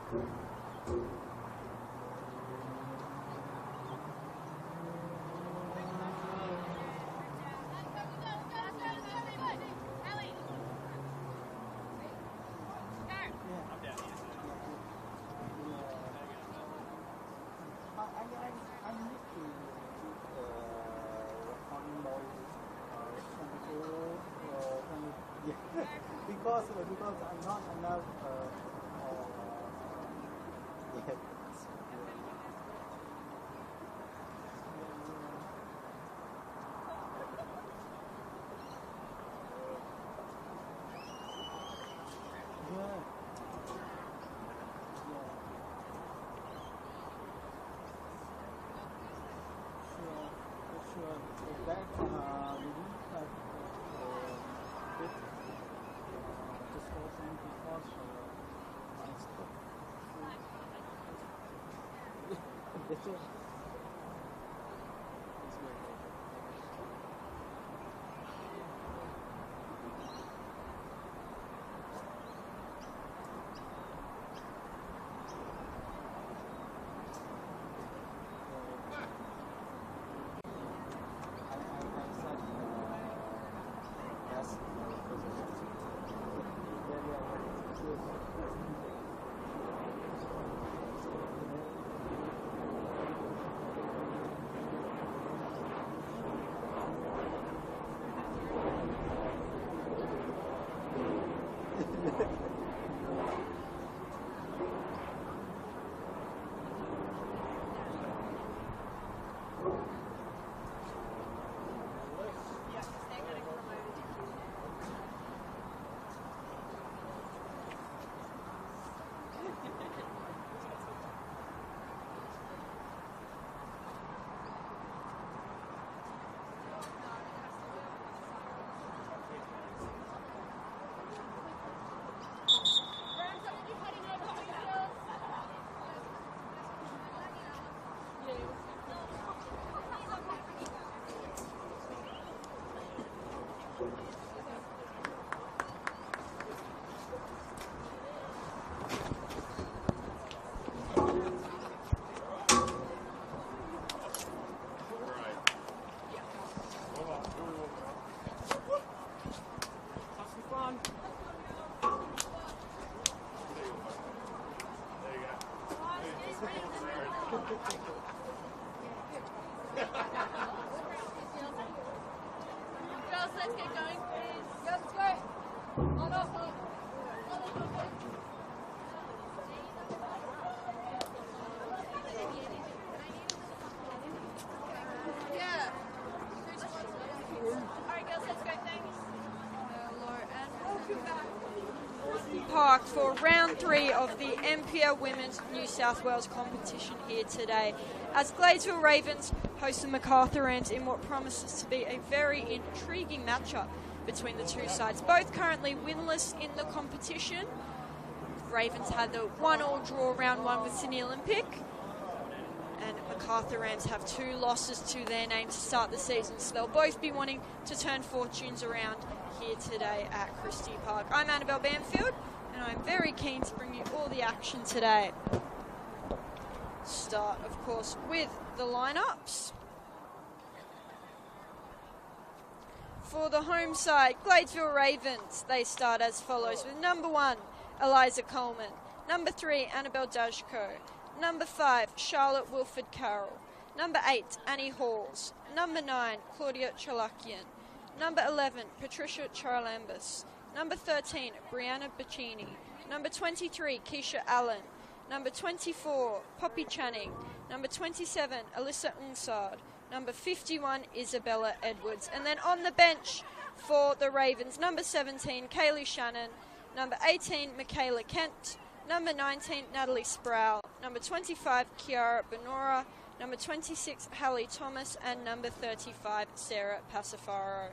Because I'm not enough. Park for round 3 of the NPL Women's New South Wales competition here today, as Gladesville Ravens host the Macarthur Rams in what promises to be a very intriguing matchup between the two sides, both currently winless in the competition. Ravens had the 1-1 draw round 1 with Sydney Olympic, and Macarthur Rams have 2 losses to their name to start the season, so they'll both be wanting to turn fortunes around here today at Christie Park. I'm Annabelle Bamfield, and I'm very keen to bring you all the action today. Start, of course, with the lineups. For the home side, Gladesville Ravens, they start as follows with number 1, Eliza Coleman, number 3, Annabelle Dajko, number 5, Charlotte Wilford Carroll, number 8, Annie Halls, number 9, Claudia Chalakian, number 11, Patricia Charalambus, number 13, Brianna Bacchini, number 23, Keisha Allen, number 24, Poppy Channing, number 27, Alyssa Unsard, number 51, Isabella Edwards. And then on the bench for the Ravens, number 17, Kaylee Shannon, number 18, Michaela Kent, number 19, Natalie Sproul, number 25, Kiara Benora, number 26, Hallie Thomas, and number 35, Sarah Passifaro.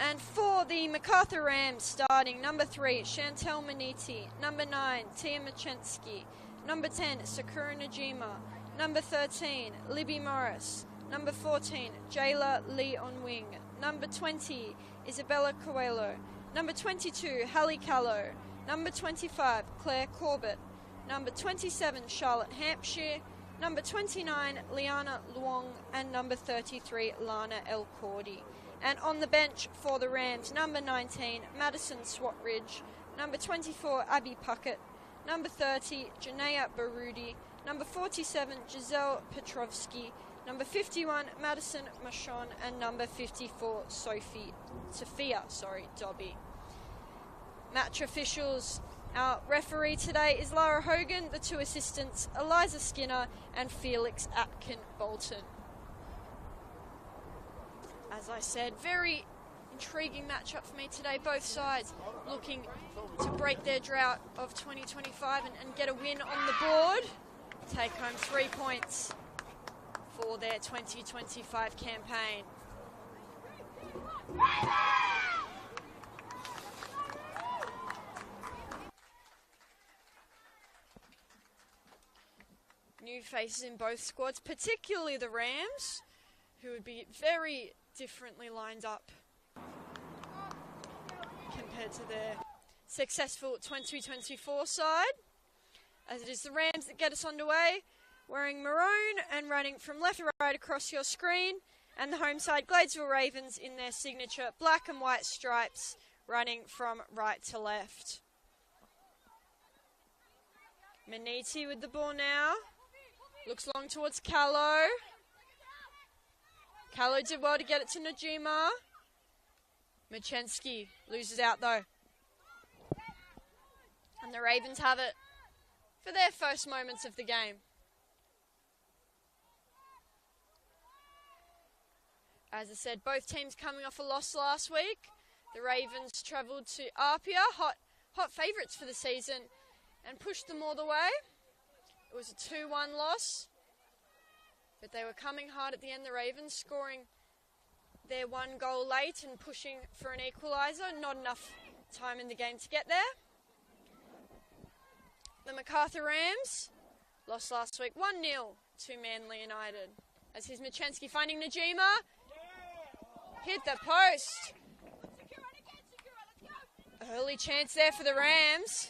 And for the Macarthur Rams, starting number 3, Chantel Maniti, number 9, Tia Machensky, number 10, Sakura Najima, number 13, Libby Morris, number 14, Jayla Lee on wing, number 20, Isabella Coelho, number 22, Hallie Callow, Number 25, Claire Corbett. Number 27, Charlotte Hampshire. Number 29, Liana Luong. And number 33, Lana El Cordy. And on the bench for the Rams, number 19, Madison Swatridge. Number 24, Abby Puckett. Number 30, Janaea Barudi. Number 47, Giselle Petrovsky. Number 51, Madison Machon. And number 54, Sophia Dobby. Match officials. Our referee today is Lara Hogan. The two assistants, Eliza Skinner and Felix Atkin-Bolton. As I said, very intriguing matchup for me today. Both sides looking to break their drought of 2025 and get a win on the board. Take home 3 points for their 2025 campaign. New faces in both squads, particularly the Rams, who would be very differently lined up compared to their successful 2024 side. As it is the Rams that get us underway, wearing maroon and running from left to right across your screen, and the home side, Gladesville Ravens, in their signature black and white stripes, running from right to left. Maniti with the ball now. Looks long towards Callow. Callow did well to get it to Najima. Machensky loses out though. And the Ravens have it for their first moments of the game. As I said, both teams coming off a loss last week. The Ravens travelled to Apia, hot favourites for the season, and pushed them all the way. It was a 2-1 loss, but they were coming hard at the end, the Ravens, scoring their 1 goal late and pushing for an equalizer. Not enough time in the game to get there. The Macarthur Rams lost last week 1-0 to Manly United. As here's Machensky finding Najima. Hit the post. Early chance there for the Rams.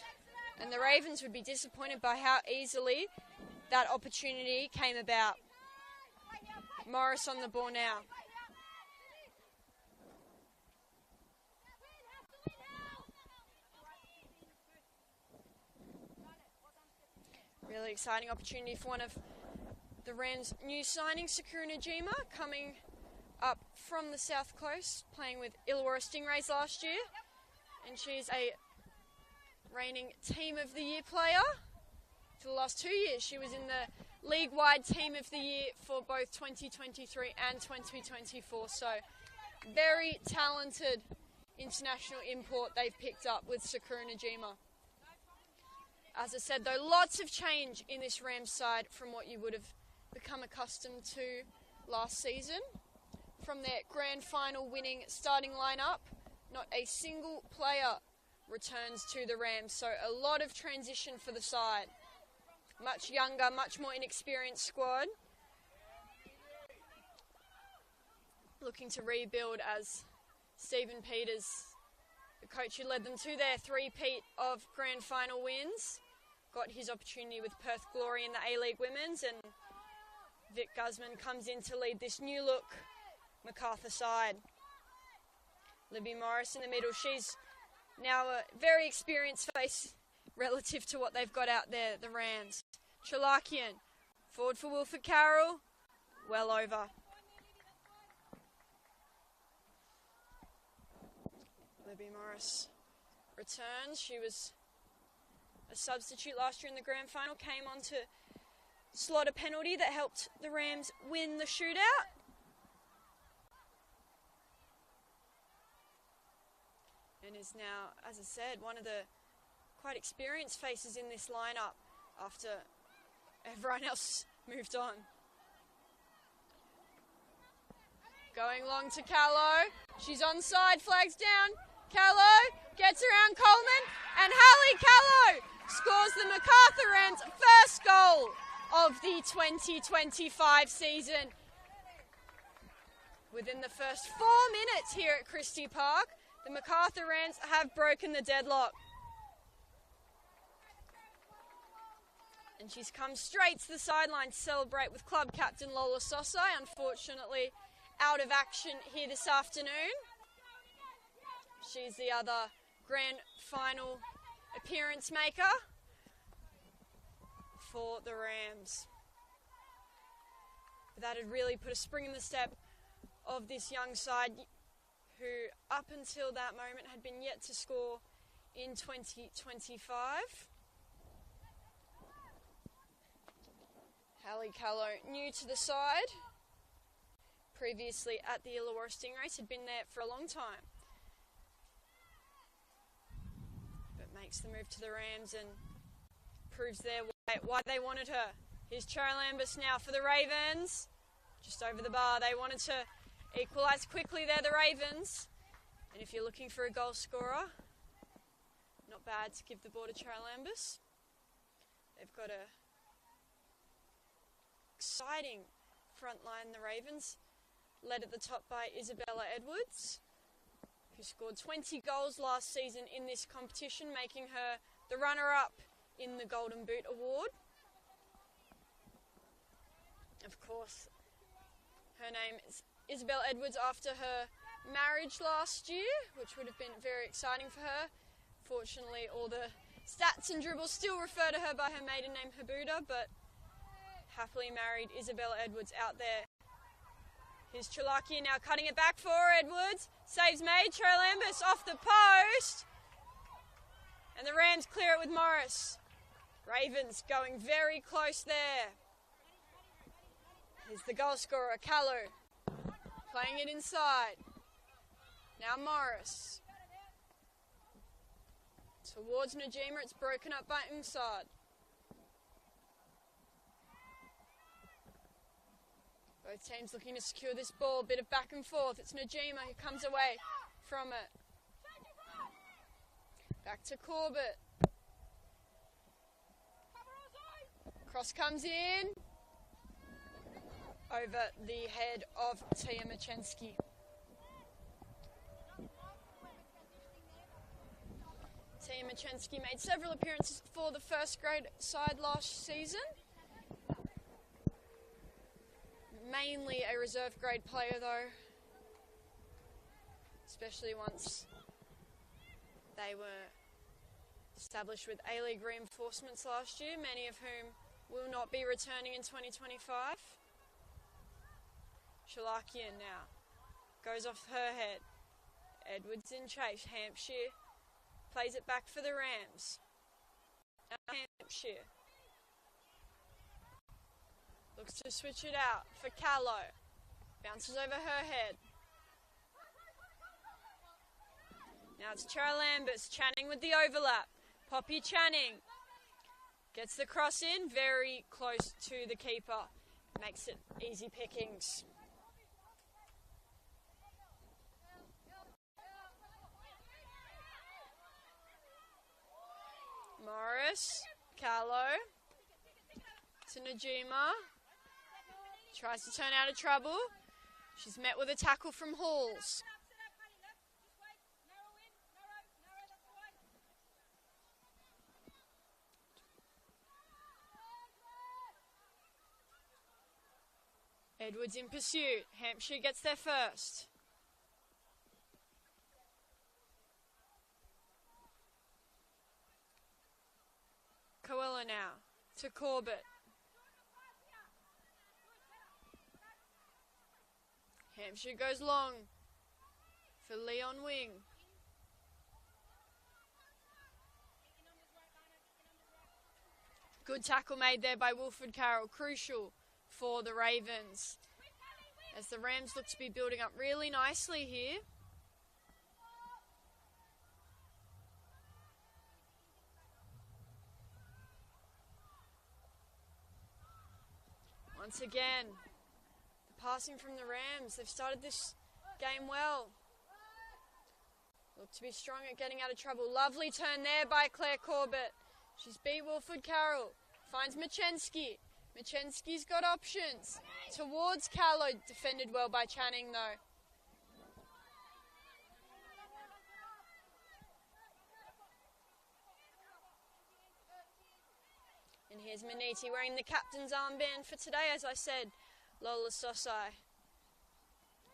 And the Ravens would be disappointed by how easily that opportunity came about. Morris on the ball now. Really exciting opportunity for one of the Rams' new signings, Sakura Najima, coming up from the South Coast, playing with Illawarra Stingrays last year. And she's a reigning Team of the Year player. For the last 2 years, she was in the league-wide Team of the Year for both 2023 and 2024. So, very talented international import they've picked up with Sakura Najima. As I said, though, lots of change in this Rams side from what you would have become accustomed to last season. From their grand final winning starting lineup, not a single player returns to the Rams, so a lot of transition for the side. Much younger, much more inexperienced squad. Looking to rebuild as Stephen Peters, the coach who led them to their three-peat of grand final wins, got his opportunity with Perth Glory in the A-League Women's, and Vic Guzman comes in to lead this new look Macarthur side. Libby Morris in the middle. She's now a very experienced face relative to what they've got out there, the Rams. Chalakian, forward for Wilfred Carroll, well over. Libby Morris returns. She was a substitute last year in the grand final, came on to slot a penalty that helped the Rams win the shootout. And is now, as I said, one of the quite experienced faces in this lineup after everyone else moved on. Going long to Callow. She's onside, flags down. Callow gets around Coleman, and Hallie Callow scores the Macarthur Rams' first goal of the 2025 season. Within the first 4 minutes here at Christie Park, the Macarthur Rams have broken the deadlock. And she's come straight to the sideline to celebrate with club captain Lola Sosai, unfortunately out of action here this afternoon. She's the other grand final appearance maker for the Rams. But that had really put a spring in the step of this young side who up until that moment had been yet to score in 2025. Hallie Callow, new to the side, previously at the Illawarra Stingrays, had been there for a long time. But makes the move to the Rams and proves their why they wanted her. Here's Charalambus now for the Ravens. Just over the bar. They wanted to equalise quickly there, the Ravens. And if you're looking for a goal scorer, not bad to give the ball to Charalambus. They've got a exciting front line, the Ravens, led at the top by Isabella Edwards, who scored 20 goals last season in this competition, making her the runner-up in the Golden Boot Award. Of course, her name is Isabel Edwards after her marriage last year, which would have been very exciting for her. Fortunately, all the stats and dribbles still refer to her by her maiden name, Habuda, but happily married Isabella Edwards out there. Here's Chalakia now cutting it back for Edwards. Saves made. Charalambus off the post. And the Rams clear it with Morris. Ravens going very close there. Here's the goal scorer, Callow, playing it inside. Now Morris. Towards Najima, it's broken up by inside. Both teams looking to secure this ball. Bit of back and forth. It's Najima who comes away from it. Back to Corbett. Cross comes in. Over the head of Tia Machensky. Tia Machensky made several appearances for the first grade side last season. Mainly a reserve grade player though, especially once they were established with A-League reinforcements last year, many of whom will not be returning in 2025. Shalakian now goes off her head. Edwards in chase. Hampshire plays it back for the Rams. Hampshire looks to switch it out for Callow. Bounces over her head. Now it's Charalambus. Channing with the overlap. Poppy Channing gets the cross in, very close to the keeper. Makes it easy pickings. Morris, Callow, to Najima. Tries to turn out of trouble. She's met with a tackle from Halls. Edwards in pursuit. Hampshire gets there first. Coella now to Corbett. Hampshire goes long for Leon Wing. Good tackle made there by Wilfred Carroll, crucial for the Ravens, as the Rams look to be building up really nicely here. Once again, the passing from the Rams. They've started this game well. Look to be strong at getting out of trouble. Lovely turn there by Claire Corbett. She's beat Wilfred Carroll. Finds Machensky. Machensky's got options. Towards Callow. Defended well by Channing though. And here's Maniti wearing the captain's armband for today. As I said, Lola Sosai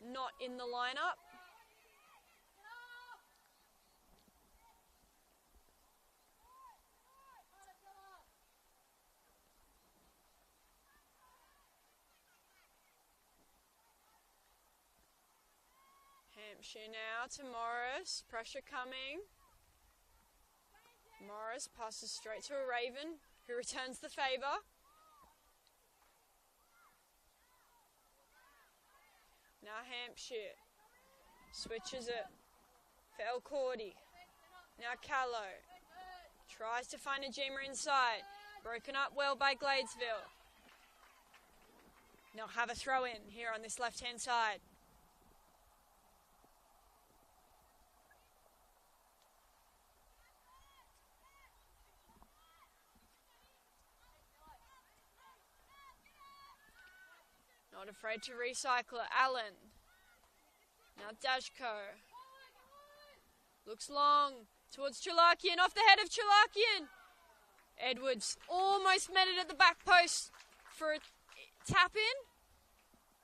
not in the lineup. Hampshire now to Morris. Pressure coming. Morris passes straight to a Raven, who returns the favour. Now Hampshire switches it for El Cordy. Now Callow tries to find a Jima inside. Broken up well by Gladesville. Now have a throw in here on this left-hand side. Not afraid to recycle it. Allen. Now Dashko. Looks long towards Chalakian. Off the head of Chalakian. Edwards almost met it at the back post for a tap in.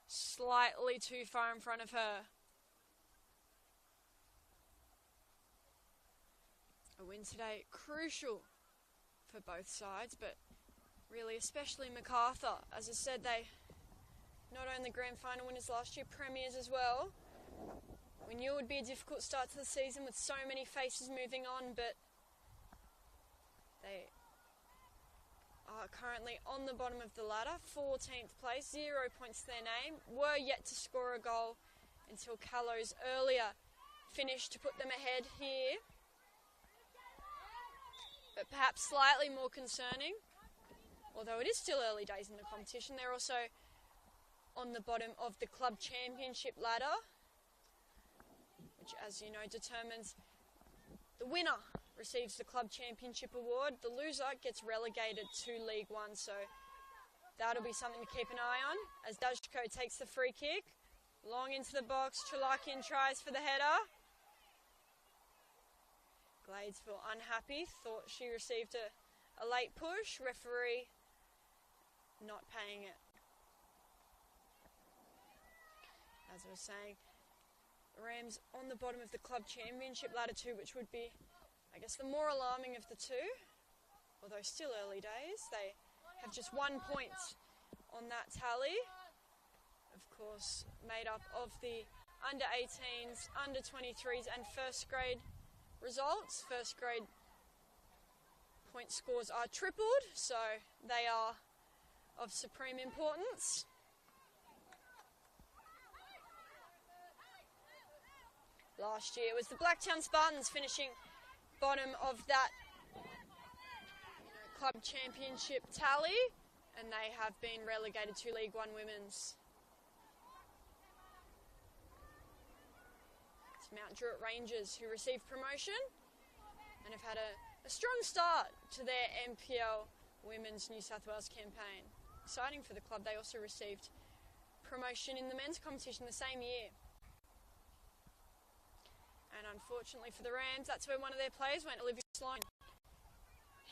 Slightly too far in front of her. A win today crucial for both sides, but really especially Macarthur. As I said, they not only grand final winners last year, premiers as well. We knew it would be a difficult start to the season with so many faces moving on, but they are currently on the bottom of the ladder, 14th place, 0 points to their name. Were yet to score a goal until Callow's earlier finish to put them ahead here. But perhaps slightly more concerning, although it is still early days in the competition, they're also on the bottom of the club championship ladder, which, as you know, determines the winner receives the club championship award. The loser gets relegated to League One, so that'll be something to keep an eye on. As Dashko takes the free kick, long into the box, Chalakian tries for the header. Gladesville unhappy, thought she received a late push. Referee not paying it. As I was saying, the Rams on the bottom of the club championship ladder too, which would be, I guess, the more alarming of the two. Although still early days, they have just 1 point on that tally. Of course, made up of the under 18s, under 23s and first grade results. First grade point scores are tripled, so they are of supreme importance. Last year it was the Blacktown Spartans finishing bottom of that club championship tally, and they have been relegated to League One Women's. It's Mount Druitt Rangers who received promotion and have had a strong start to their NPL Women's New South Wales campaign. Exciting for the club, they also received promotion in the men's competition the same year. And unfortunately for the Rams, that's where one of their players went. Olivia Sloan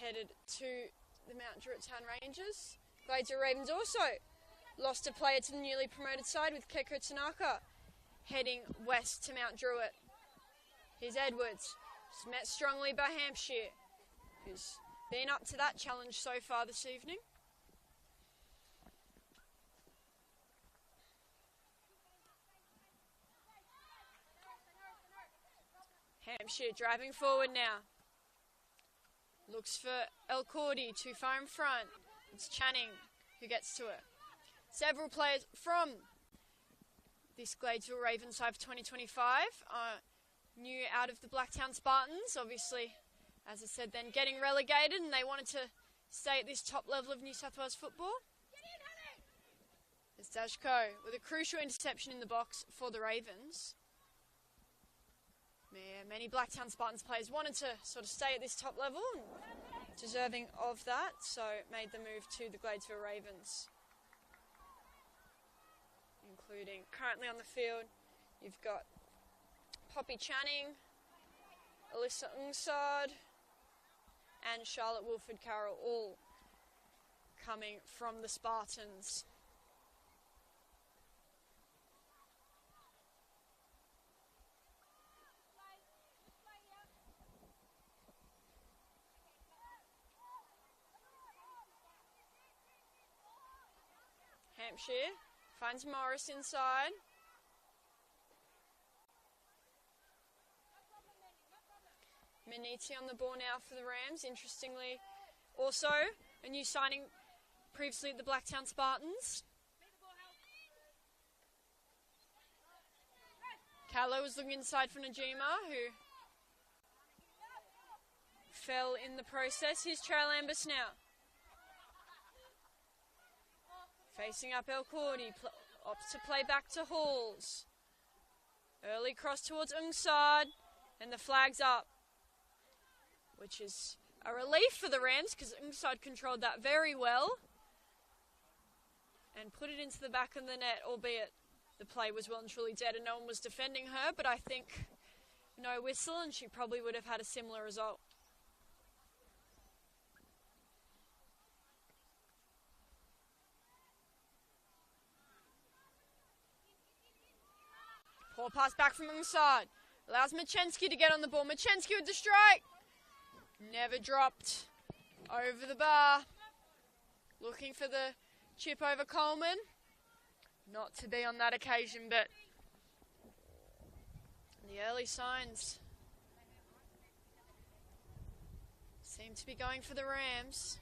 headed to the Mount Druitt Town Rangers. Gladesville Ravens also lost a player to the newly promoted side, with Keiko Tanaka heading west to Mount Druitt. Here's Edwards, just met strongly by Hampshire, who's been up to that challenge so far this evening. Hampshire driving forward now. Looks for El Cordy, too far in front. It's Channing who gets to it. Several players from this Gladesville Ravens side for 2025 are new out of the Blacktown Spartans. Obviously, as I said, then getting relegated, and they wanted to stay at this top level of New South Wales football. There's Dashko with a crucial interception in the box for the Ravens. Yeah, many Blacktown Spartans players wanted to sort of stay at this top level, and deserving of that, so made the move to the Gladesville Ravens. Including currently on the field, you've got Poppy Channing, Alyssa Ungsard, and Charlotte Wilford Carroll, all coming from the Spartans. Hampshire finds Morris inside. Maniti on the ball now for the Rams. Interestingly, also a new signing previously at the Blacktown Spartans. Callow was looking inside for Najima, who fell in the process. Here's Charalambus now. Facing up El Cordy, opts to play back to Halls. Early cross towards Ungsad, and the flag's up, which is a relief for the Rams because Ungsad controlled that very well and put it into the back of the net, albeit the play was well and truly dead and no one was defending her, but I think no whistle and she probably would have had a similar result. Poor pass back from Ungsad. Allows Machensky to get on the ball. Machensky with the strike. Never dropped over the bar. Looking for the chip over Coleman. Not to be on that occasion, but the early signs seem to be going for the Rams.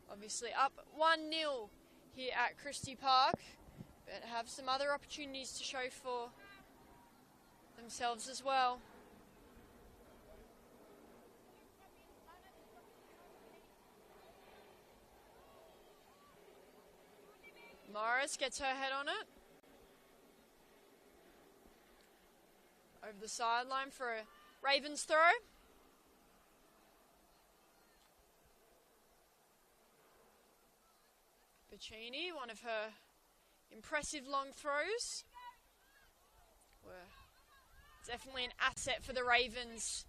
Obviously up 1-0 here at Christie Park, but have some other opportunities to show for themselves as well. Morris gets her head on it. Over the sideline for a Ravens throw. Bacchini, one of her impressive long throws. Were definitely an asset for the Ravens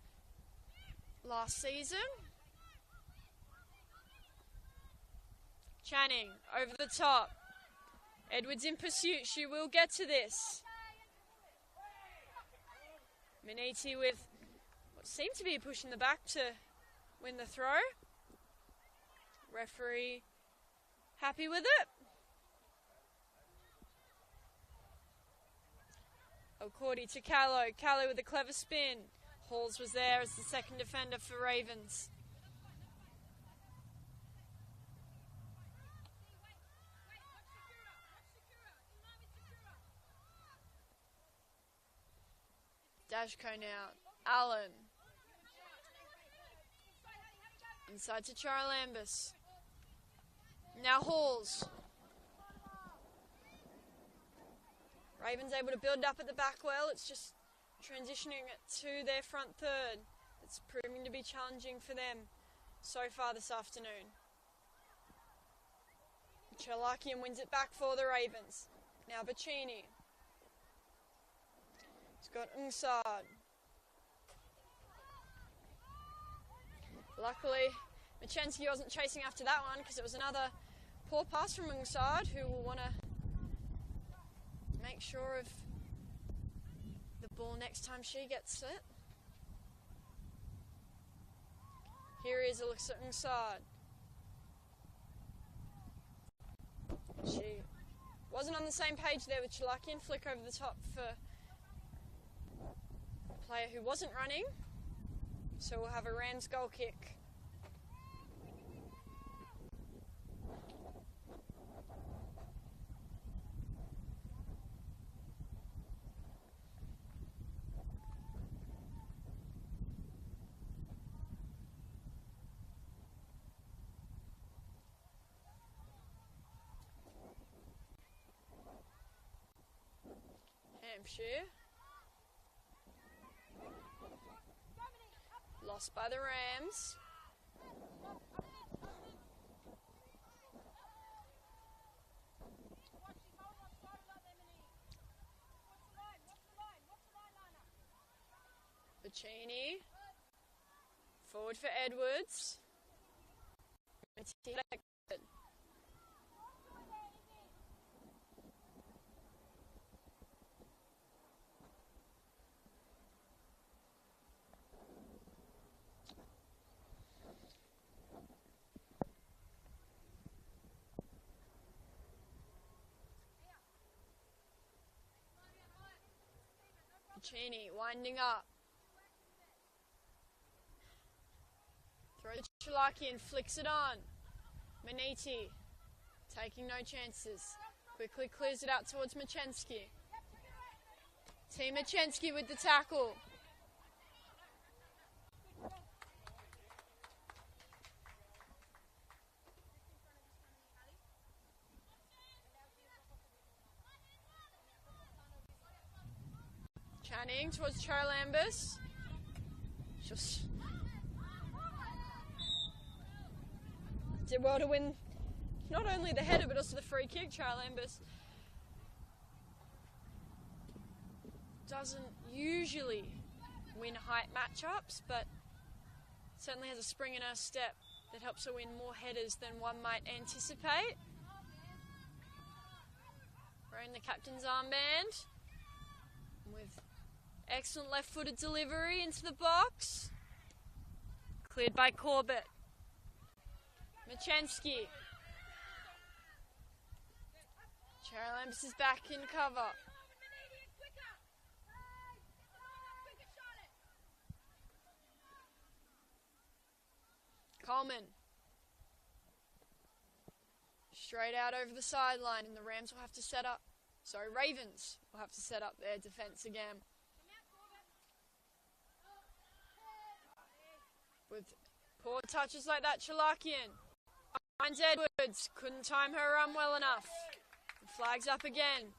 last season. Channing over the top. Edwards in pursuit. She will get to this. Maniti with what seemed to be a push in the back to win the throw. Referee happy with it. O'Cordy to Callow. Callow with a clever spin. Halls was there as the second defender for Ravens. Dashko now. Allen. Inside to Charalambus. Now Halls. Ravens able to build up at the back well. It's just transitioning it to their front third. It's proving to be challenging for them so far this afternoon. Chalakian wins it back for the Ravens. Now Bacchini. He's got Ungsad. Luckily, Machensky wasn't chasing after that one because it was another poor pass from Ungsad, who will want to make sure of the ball next time she gets it. Here is Alyssa Ungsad. She wasn't on the same page there with Chalakian. Flick over the top for a player who wasn't running. So we'll have a Rams goal kick. Hampshire. Lost by the Rams. Bacchini. Forward for Edwards. Cheney winding up. Throw to Chalakian, flicks it on. Maniti taking no chances. Quickly clears it out towards Machensky. Team Machensky with the tackle. Channing towards Charalambous. Just did well to win not only the header but also the free kick. Charalambous doesn't usually win height matchups, but certainly has a spring in her step that helps her win more headers than one might anticipate. Wearing the captain's armband with excellent left-footed delivery into the box. Cleared by Corbett. Machensky. Charalambous is back in cover. Coleman. Straight out over the sideline, and the Rams will have to set up. Sorry, Ravens will have to set up their defence again. With poor touches like that, Chalakian finds Edwards. Couldn't time her run well enough. The flag's up again.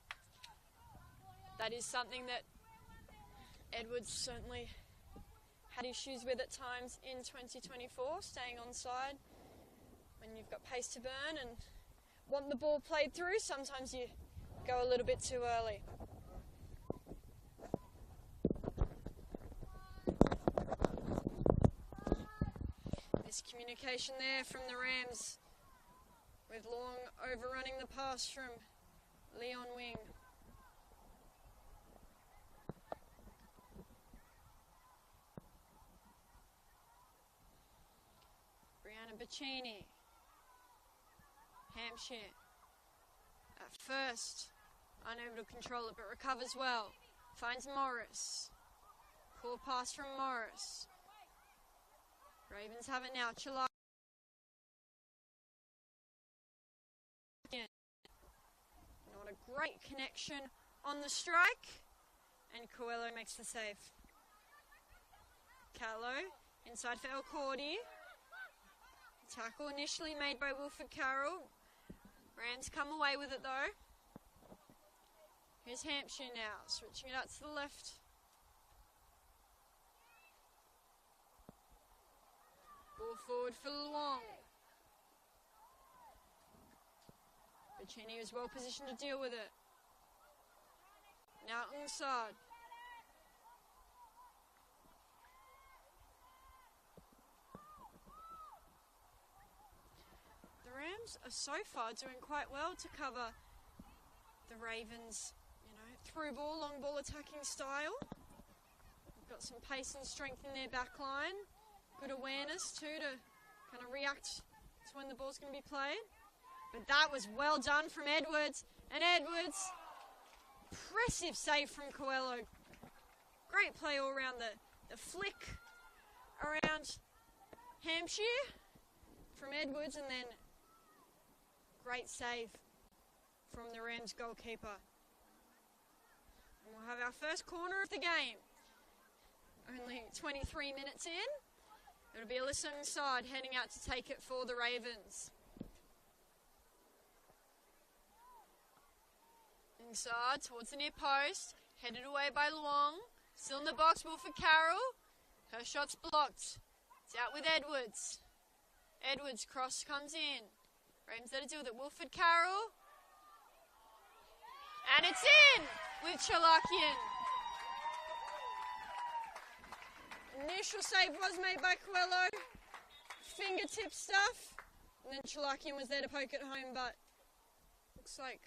That is something that Edwards certainly had issues with at times in 2024, staying onside. When you've got pace to burn and want the ball played through, sometimes you go a little bit too early. Miscommunication there from the Rams, with Long overrunning the pass from Leon Wing. Brianna Bacchini. Hampshire. At first, unable to control it, but recovers well. Finds Morris. Poor pass from Morris. Ravens have it now. Chalakian. Not a great connection on the strike. And Coelho makes the save. Callow inside for El Cordy. Tackle initially made by Wilfred Carroll. Rams come away with it though. Here's Hampshire now, switching it out to the left. Ball forward for Luong. Bacchini is well positioned to deal with it. Now Ungsad. The Rams are so far doing quite well to cover the Ravens, through ball, long ball attacking style. They've got some pace and strength in their back line. Good awareness too to kind of react to when the ball's going to be played. But that was well done from Edwards. And Edwards, impressive save from Coelho. Great play all around the flick around Hampshire from Edwards, and then great save from the Rams goalkeeper. And we'll have our first corner of the game. Only 23 minutes in. It'll be Alyssa Ngsad heading out to take it for the Ravens. Ngsad towards the near post. Headed away by Luong. Still in the box, Wilfred Carroll. Her shot's blocked. It's out with Edwards. Edwards cross comes in. Rams there to deal with it. Wilfred Carroll. And it's in with Chalakian. Initial save was made by Coelho. Fingertip stuff. And then Chalakian was there to poke it home, but looks like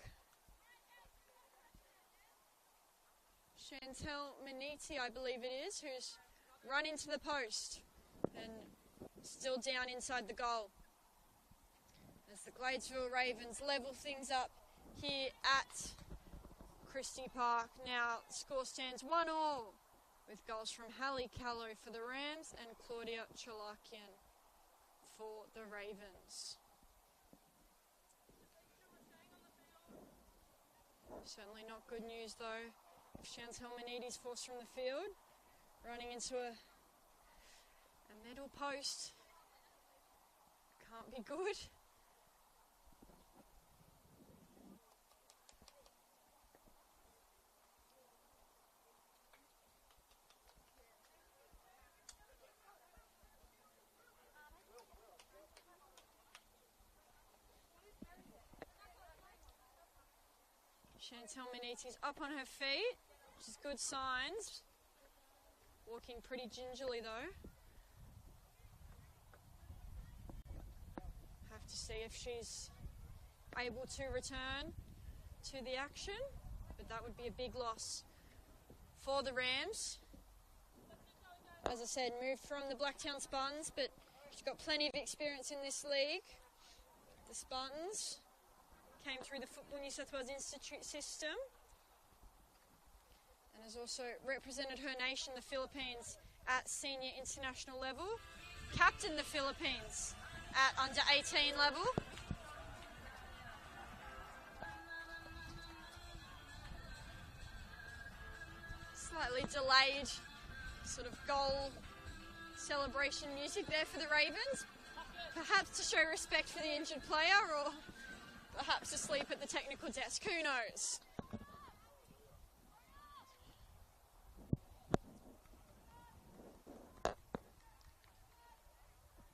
Chantel Maniti, I believe it is, who's run into the post and still down inside the goal. As the Gladesville Ravens level things up here at Christie Park. Now score stands 1-1 with goals from Hallie Callow for the Rams and Claudia Chalakian for the Ravens. Certainly not good news though if Chantel Manides forced from the field, running into a middle post. Can't be good. Chantel Manides up on her feet, which is good signs. Walking pretty gingerly though. Have to see if she's able to return to the action, but that would be a big loss for the Rams. As I said, moved from the Blacktown Spartans, but she's got plenty of experience in this league. The Spartans came through the Football New South Wales Institute system and has also represented her nation, the Philippines, at senior international level, captained the Philippines at under 18 level. Slightly delayed sort of goal celebration music there for the Ravens, perhaps to show respect for the injured player or perhaps asleep at the technical desk, who knows?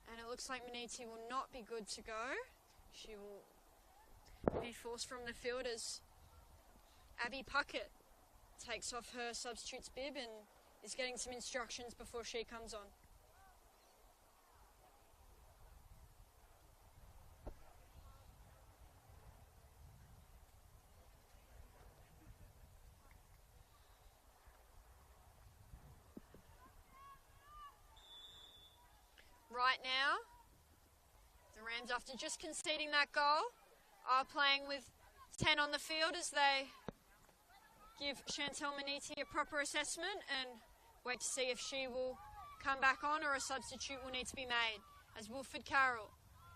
And it looks like Maniti will not be good to go. She will be forced from the field as Abby Puckett takes off her substitute's bib and is getting some instructions before she comes on. Right now, the Rams, after just conceding that goal, are playing with 10 on the field as they give Chantel Maniti a proper assessment and wait to see if she will come back on or a substitute will need to be made. As Wilfred Carroll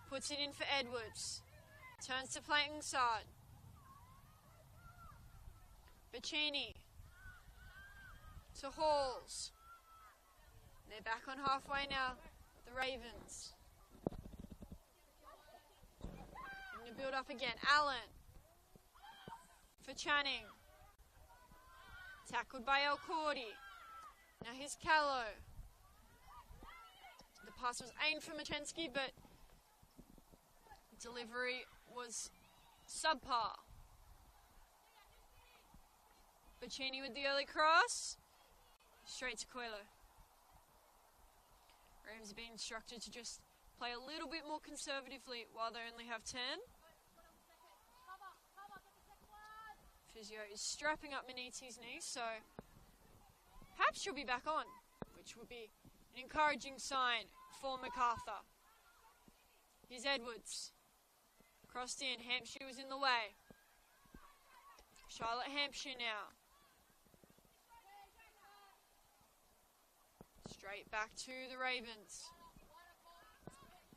puts it in for Edwards, turns to flanking side. Bacchini to Halls. They're back on halfway now. The Ravens. Going to build up again. Allen for Channing. Tackled by El Cordy. Now here's Callow. The pass was aimed for Machensky, but delivery was subpar. Bacchini with the early cross. Straight to Coelho. Rams have been instructed to just play a little bit more conservatively while they only have 10. Physio is strapping up Maniti's knee, so perhaps she'll be back on, which would be an encouraging sign for Macarthur. Here's Edwards. Crossed in. Hampshire was in the way. Charlotte Hampshire now. Straight back to the Ravens.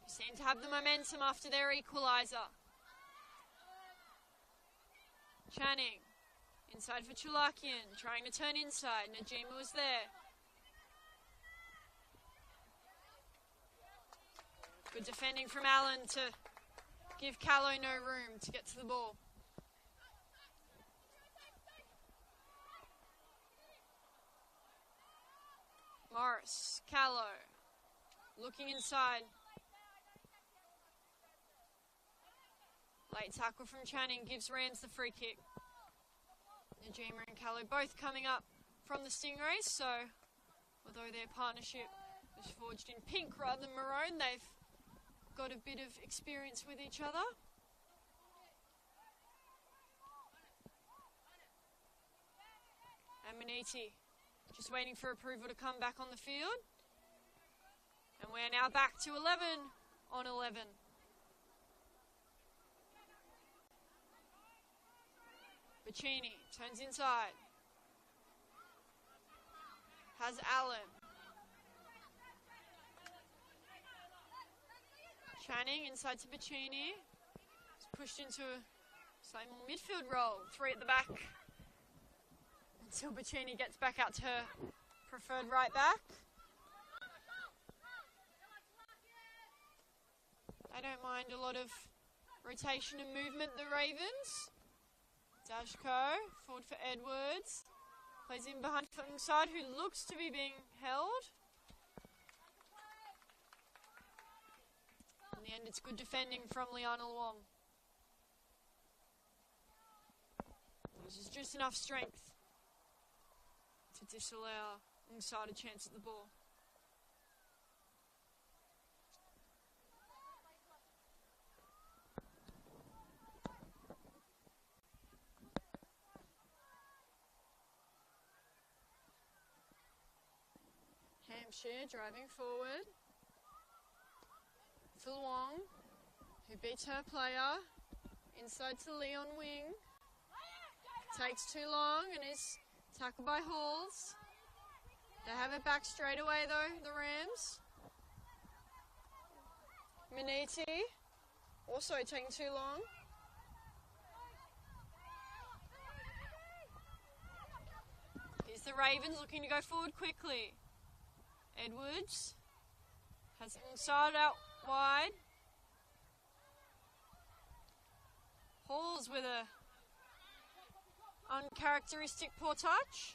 Who seem to have the momentum after their equalizer. Channing. Inside for Chulakian. Trying to turn inside. Najima was there. Good defending from Allen to give Callow no room to get to the ball. Morris, Callow, looking inside. Late tackle from Channing gives Rams the free kick. Najima and Callow both coming up from the Stingrays, so although their partnership was forged in pink rather than maroon, they've got a bit of experience with each other. And Maniti just waiting for approval to come back on the field. And we're now back to 11 on 11. Bacchini Turns inside. Has Allen. Channing inside to Bacchini. He's pushed into a slightly more midfield role. 3 at the back. Until Bacchini gets back out to her preferred right back. They don't mind a lot of rotation and movement, the Ravens. Dashko, forward for Edwards. Plays in behind side, who looks to be being held. In the end, it's good defending from Liana Wong. This is just enough strength to disallow inside a chance at the ball. Hampshire driving forward. For Wong, who beats her player. Inside to Leon Wing. Takes too long and is tackled by Halls. They have it back straight away though, the Rams. Miniti, also taking too long. Here's the Ravens looking to go forward quickly. Edwards has inside out wide. Halls with a uncharacteristic poor touch.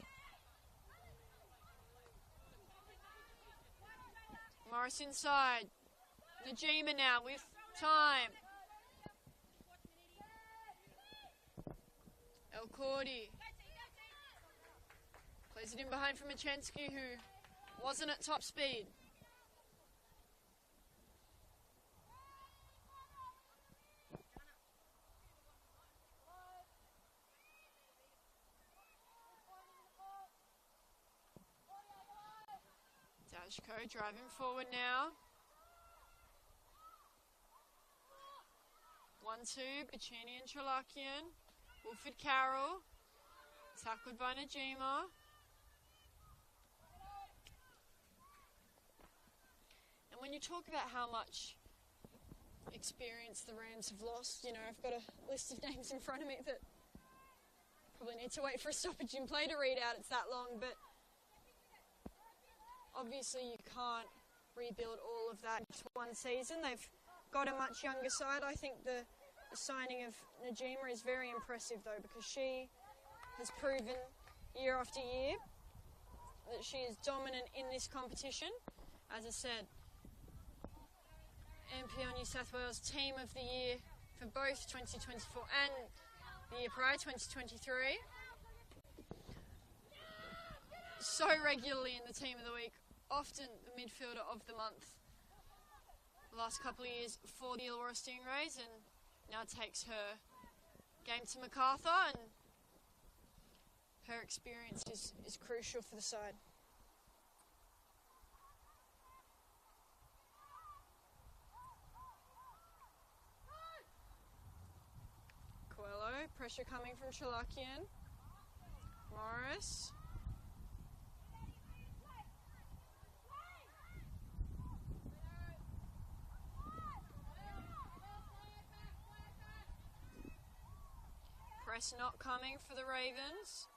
Morris inside. Najima now with time. El Cordy plays it in behind from Machensky, who wasn't at top speed. Dashko driving forward now. 1-2, Bacchini and Chalakian. Wolford Carroll. Tackled by Najima. And when you talk about how much experience the Rams have lost, you know, I've got a list of names in front of me that probably need to wait for a stoppage in play to read out. It's that long, but obviously you can't rebuild all of that in one season. They've got a much younger side. I think the signing of Najima is very impressive though, because she has proven year after year that she is dominant in this competition. As I said, NPL New South Wales Team of the Year for both 2024 and the year prior, 2023. So regularly in the Team of the Week, often the midfielder of the month. The last couple of years for the Illawarra Stingrays, and now takes her game to Macarthur, and her experience is crucial for the side. Coelho, pressure coming from Chalakian. Morris. Press not coming for the Ravens.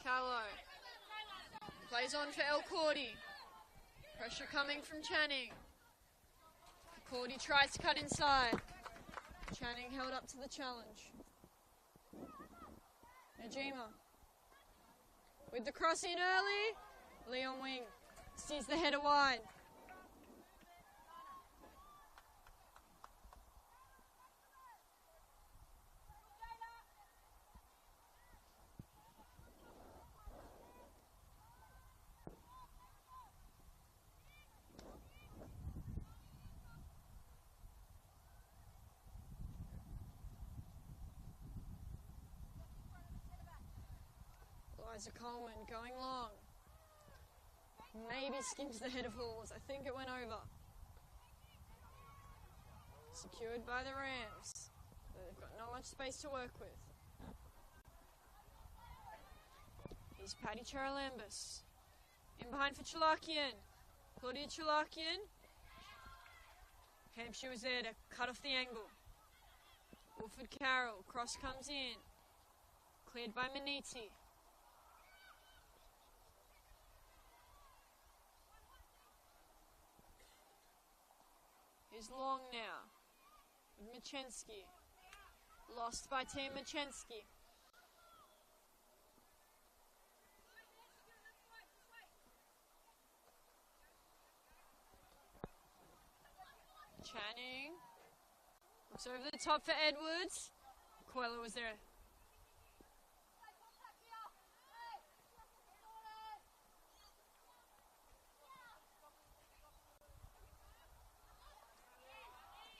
Callow plays on for El Cordy. Pressure coming from Channing. Cordy tries to cut inside. Channing held up to the challenge. Najima with the cross in early. Leon Wing steers the header wide. Eliza Coleman going long. Maybe skims the head of Halls. I think it went over. Secured by the Rams. They've got not much space to work with. Here's Paddy Charalambous. In behind for Chalakian. Claudia Chalakian. Hampshire was there to cut off the angle. Wilford Carroll. Cross comes in. Cleared by Maniti. Here's Long now. With Machensky. Lost by Team Machensky. Channing. Looks over the top for Edwards. Coelho was there.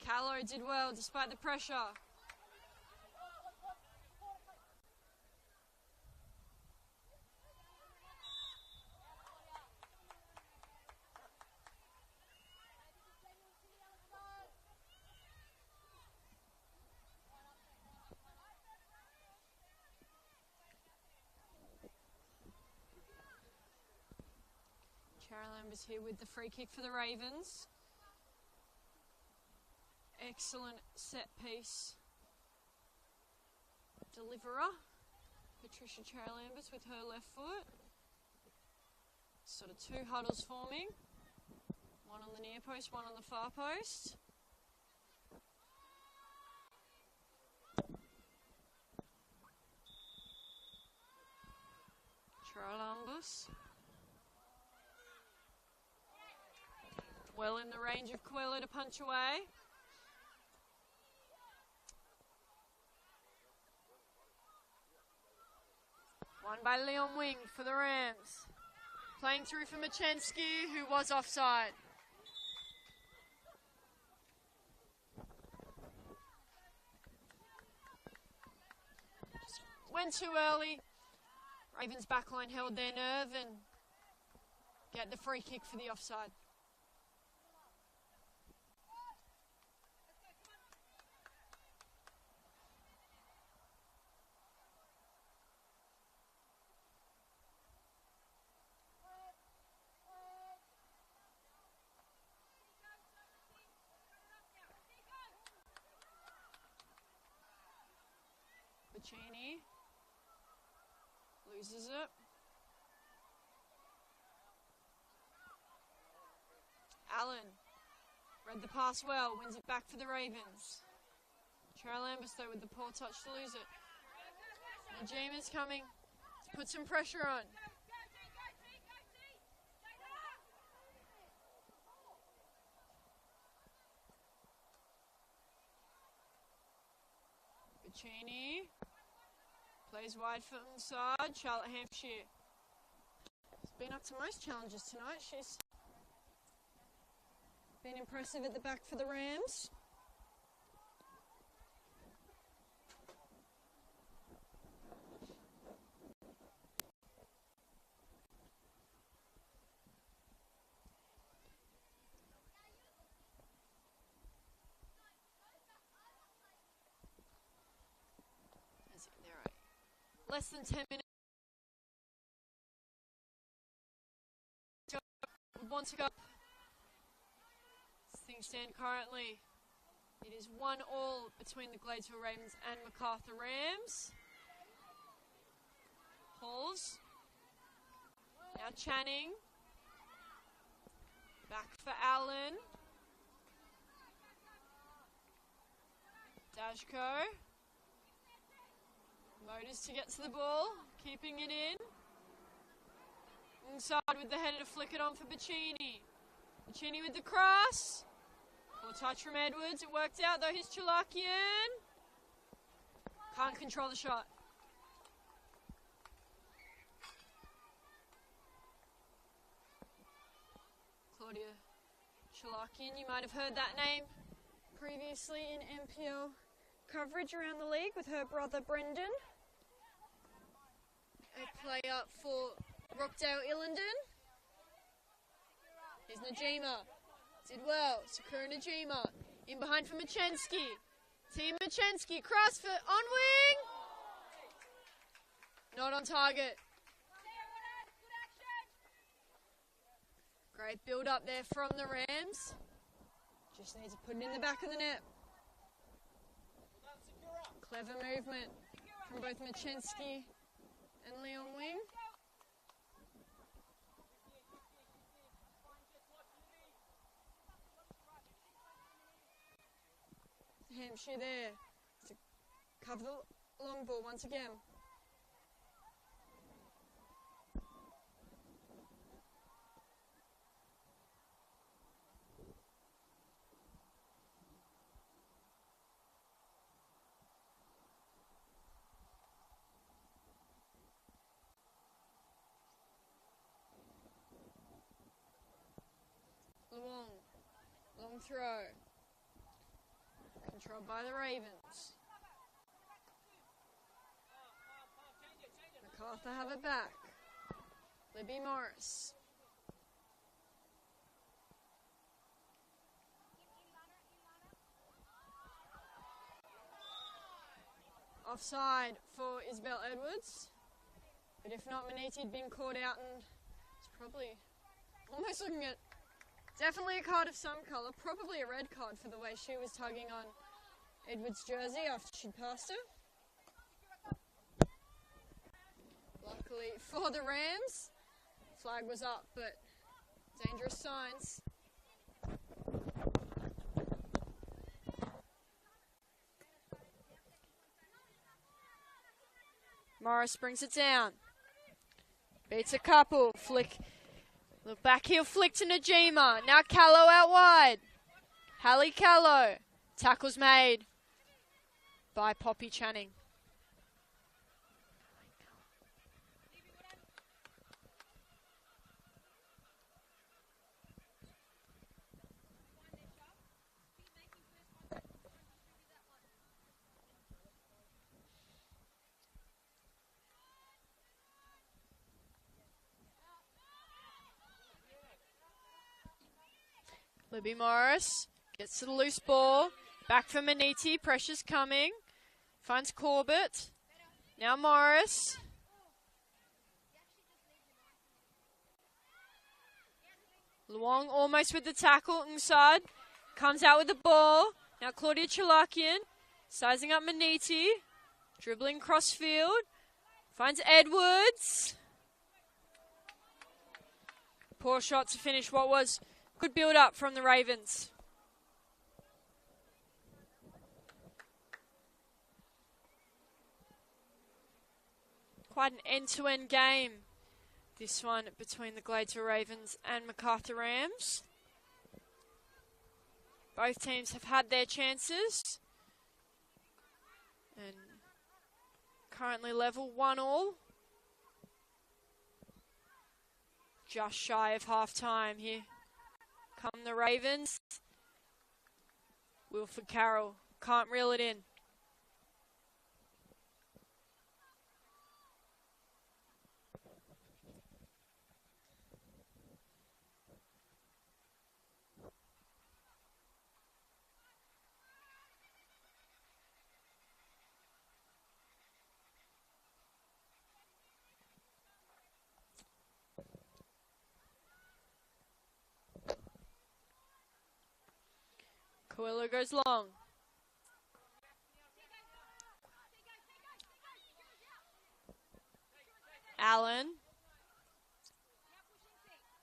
Callow did well despite the pressure. Charalambous here with the free kick for the Ravens. Excellent set piece deliverer. Patricia Charalambous with her left foot. Sort of two huddles forming. One on the near post, one on the far post. Charalambous. Well in the range of Coelho to punch away. One by Leon Wing for the Rams. Playing through for Machensky, who was offside. Just went too early. Ravens backline held their nerve and get the free kick for the offside. Cheney loses it. Allen read the pass well, wins it back for the Ravens. Charalambous though with the poor touch to lose it. Najima's coming to put some pressure on. Cheney plays wide foot inside. Charlotte Hampshire has been up to most challenges tonight. She's been impressive at the back for the Rams. Less than 10 minutes. Want to go. As things stand currently, it is 1-1 between the Gladesville Ravens and Macarthur Rams. Pulls. Now Channing. Back for Allen. Dashko. Motors to get to the ball, keeping it in. Inside with the header to flick it on for Bacchini. Bacchini with the cross. Poor touch from Edwards. It worked out though. Here's Chalakian. Can't control the shot. Claudia Chalakian, you might have heard that name previously in NPL coverage around the league with her brother Brendan. A play up for Rockdale Illingdon. Here's Najima. Did well. Sakura Najima. In behind for Machensky. Team Machensky, crossfoot on wing. Not on target. Great build up there from the Rams. Just need to put it in the back of the net. Clever movement from both Machensky and Leon Wing. Hampshire there to cover the long ball once again. Long throw. Controlled by the Ravens. Macarthur have it back. Libby Morris. Offside for Isabel Edwards. But if not, Maniti had been caught out and it's probably almost looking at definitely a card of some colour, probably a red card for the way she was tugging on Edwards' jersey after she'd passed her. Luckily for the Rams, flag was up, but dangerous signs. Morris brings it down. Beats a couple. Flick. Look back heel flick to Najima. Now Callow out wide. Hallie Callow. Tackle's made by Poppy Channing. Libby Morris gets to the loose ball. Back for Maniti. Pressure's coming. Finds Corbett. Now Morris. Luong almost with the tackle inside. Comes out with the ball. Now Claudia Chalakian. Sizing up Maniti. Dribbling crossfield. Finds Edwards. Poor shot to finish what was good build up from the Ravens. Quite an end-to-end game, this one between the Gladesville Ravens and Macarthur Rams. Both teams have had their chances. And currently level 1-1. Just shy of half-time here. Come the Ravens. Wilford Carroll can't reel it in. Coelho goes long. Allen.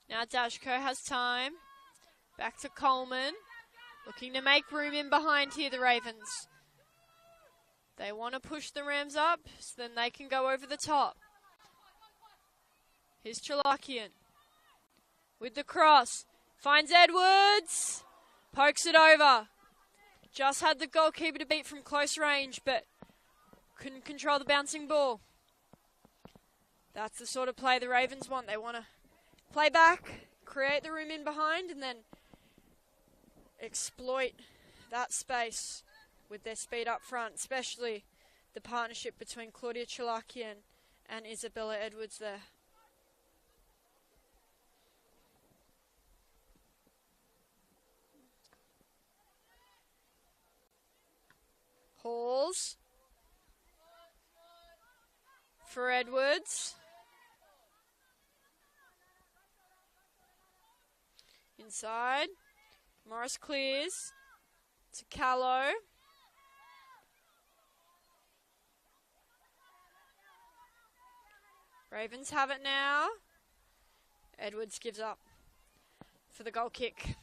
Now Dashko has time. Back to Coleman. Looking to make room in behind here, the Ravens. They want to push the Rams up so then they can go over the top. Here's Chalakian. With the cross. Finds Edwards. Pokes it over. Just had the goalkeeper to beat from close range, but couldn't control the bouncing ball. That's the sort of play the Ravens want. They want to play back, create the room in behind, and then exploit that space with their speed up front, especially the partnership between Claudia Chalakian and Isabella Edwards there. Halls for Edwards. Inside. Morris clears to Callow. Ravens have it now. Edwards gives up for the goal kick.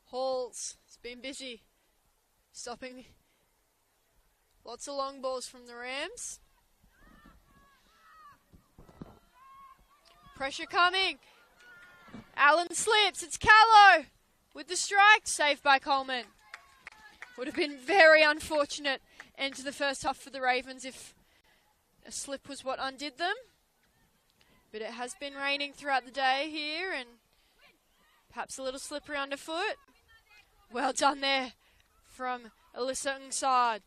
Halls has been busy stopping lots of long balls from the Rams. Pressure coming. Allen slips. It's Callow with the strike. Saved by Coleman. Would have been very unfortunate end to the first half for the Ravens if a slip was what undid them. But it has been raining throughout the day here and perhaps a little slippery underfoot. Well done there from Alyssa Ngsad.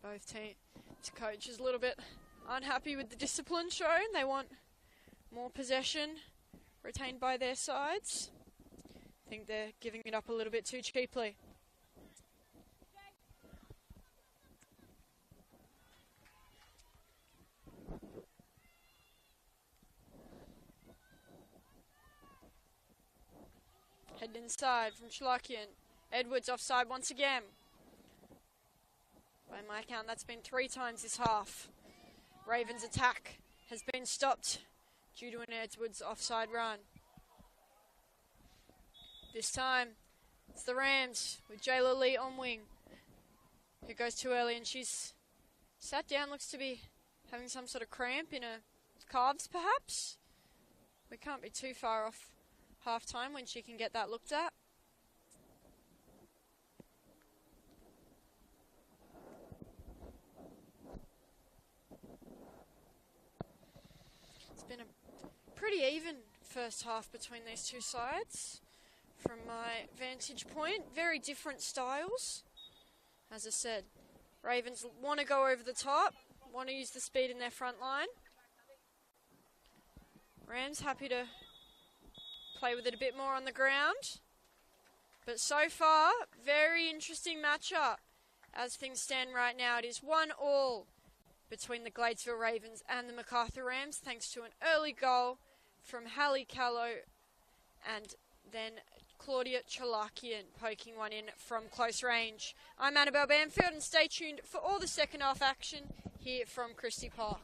Both teams, coaches a little bit unhappy with the discipline shown. They want more possession retained by their sides. I think they're giving it up a little bit too cheaply. Head inside from Shalakian. Edwards offside once again. By my count, that's been 3 times this half. Ravens' attack has been stopped due to an Edwards offside run. This time, it's the Rams with Jayla Lee on wing, who goes too early, and she's sat down, looks to be having some sort of cramp in her calves, perhaps. We can't be too far off half-time when she can get that looked at. It's been a pretty even first half between these two sides. From my vantage point, very different styles. As I said, Ravens want to go over the top, want to use the speed in their front line. Rams happy to play with it a bit more on the ground. But so far, very interesting matchup. As things stand right now, it is 1-1 between the Gladesville Ravens and the Macarthur Rams, thanks to an early goal from Hallie Callow and then Claudia Chalakian poking one in from close range. I'm Annabelle Bamfield, and stay tuned for all the second half action here from Christie Park.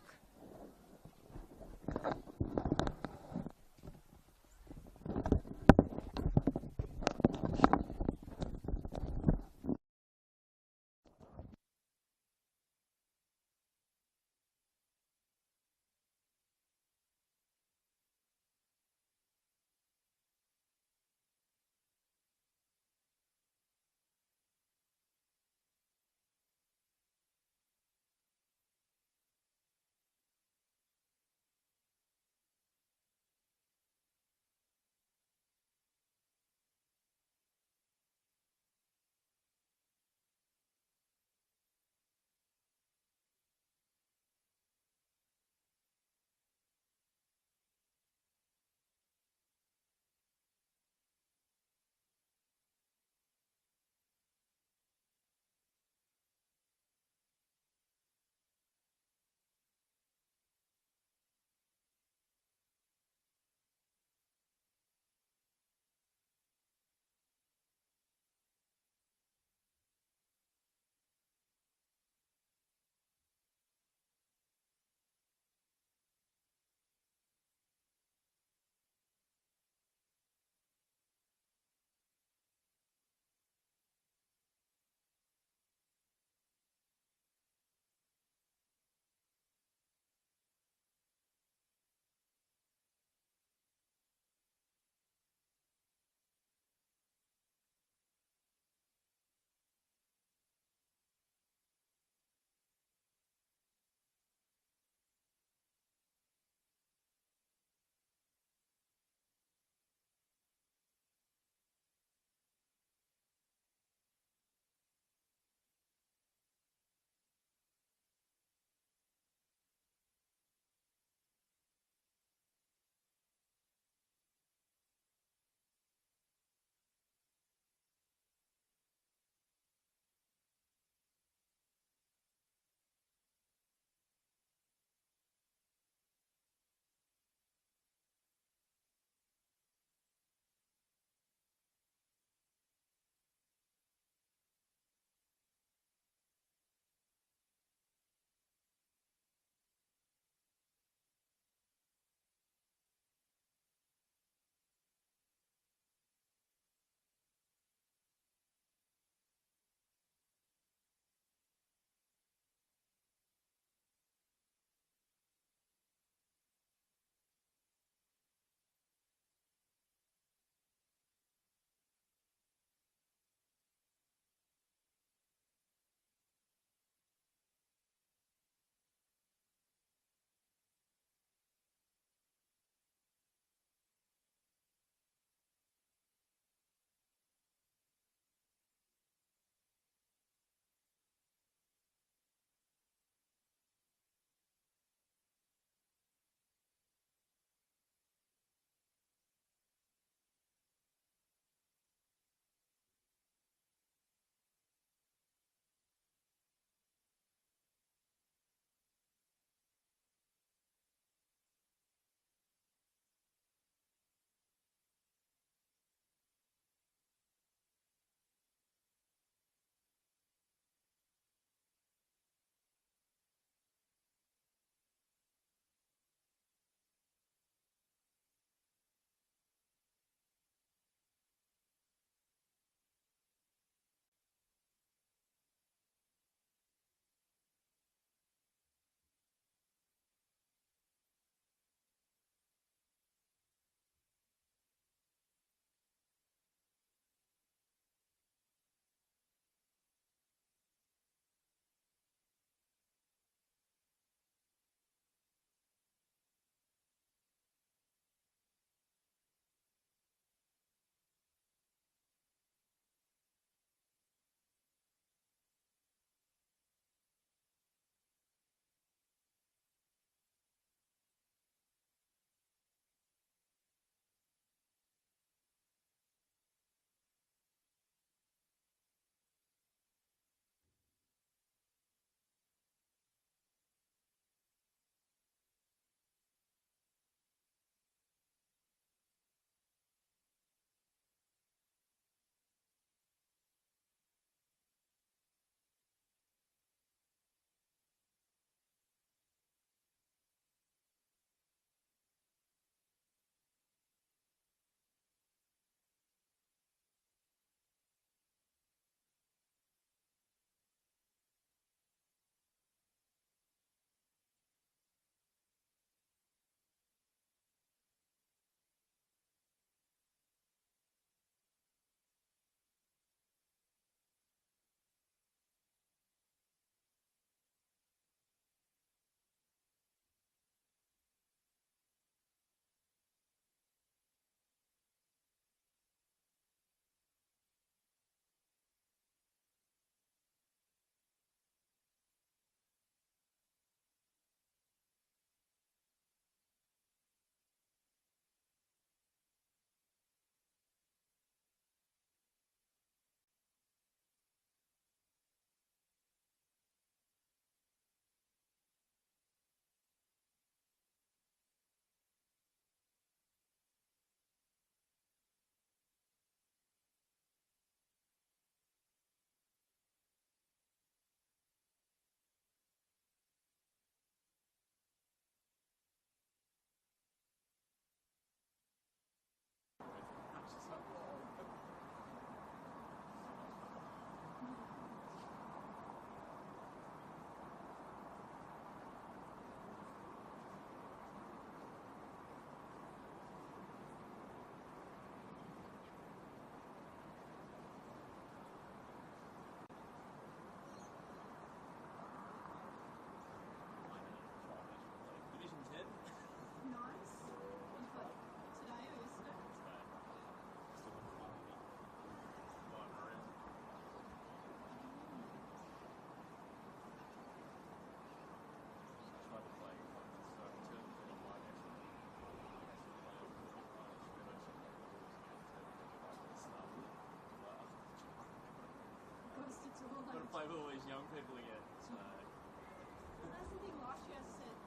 over all these young people again. So. Well, that's the thing. Last year I said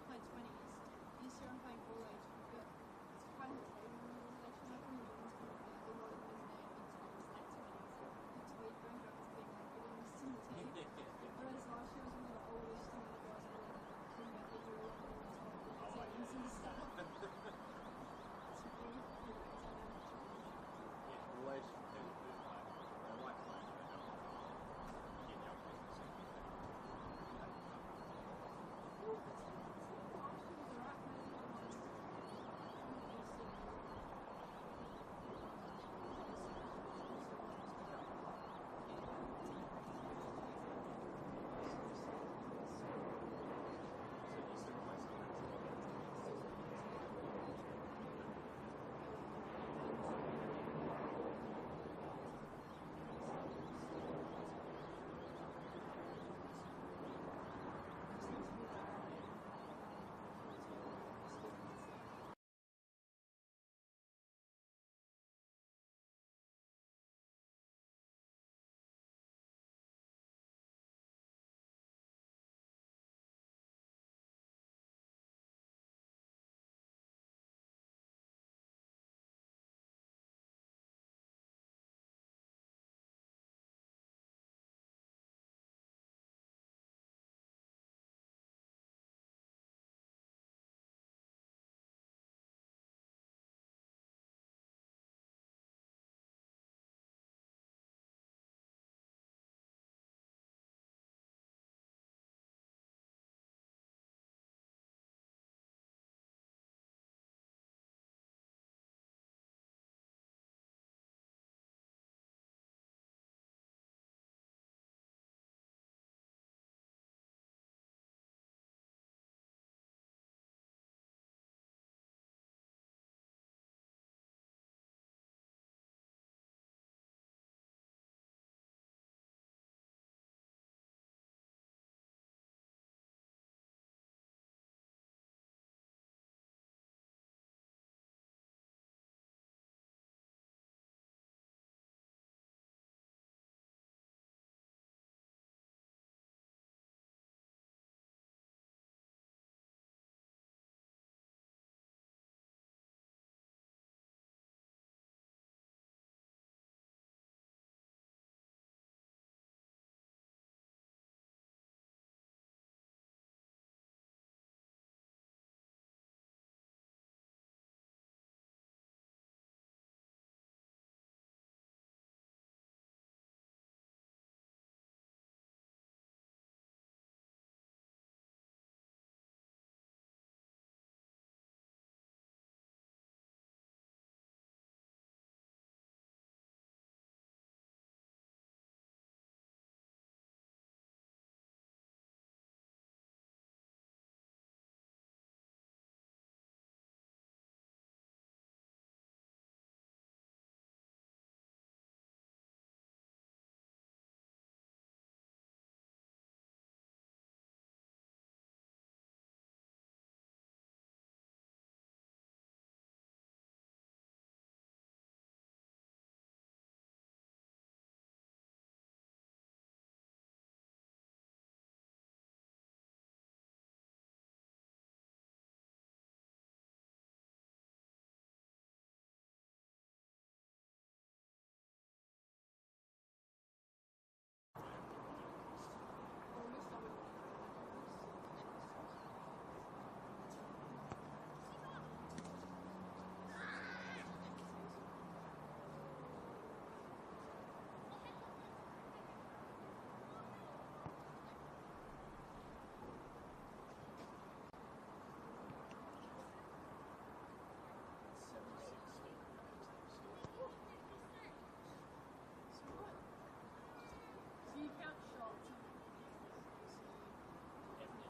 played 20s. This year I'm playing full age. But it's quite a relation. Like when the women's going to be a lot of women's there, it's almost like 20s. It's weird going back to being like everyone's in the team. Whereas last year I was one of the oldest and the girls were like about a year older than us. Teams and stuff. It's weird. Yeah, always people do like they like playing for young people.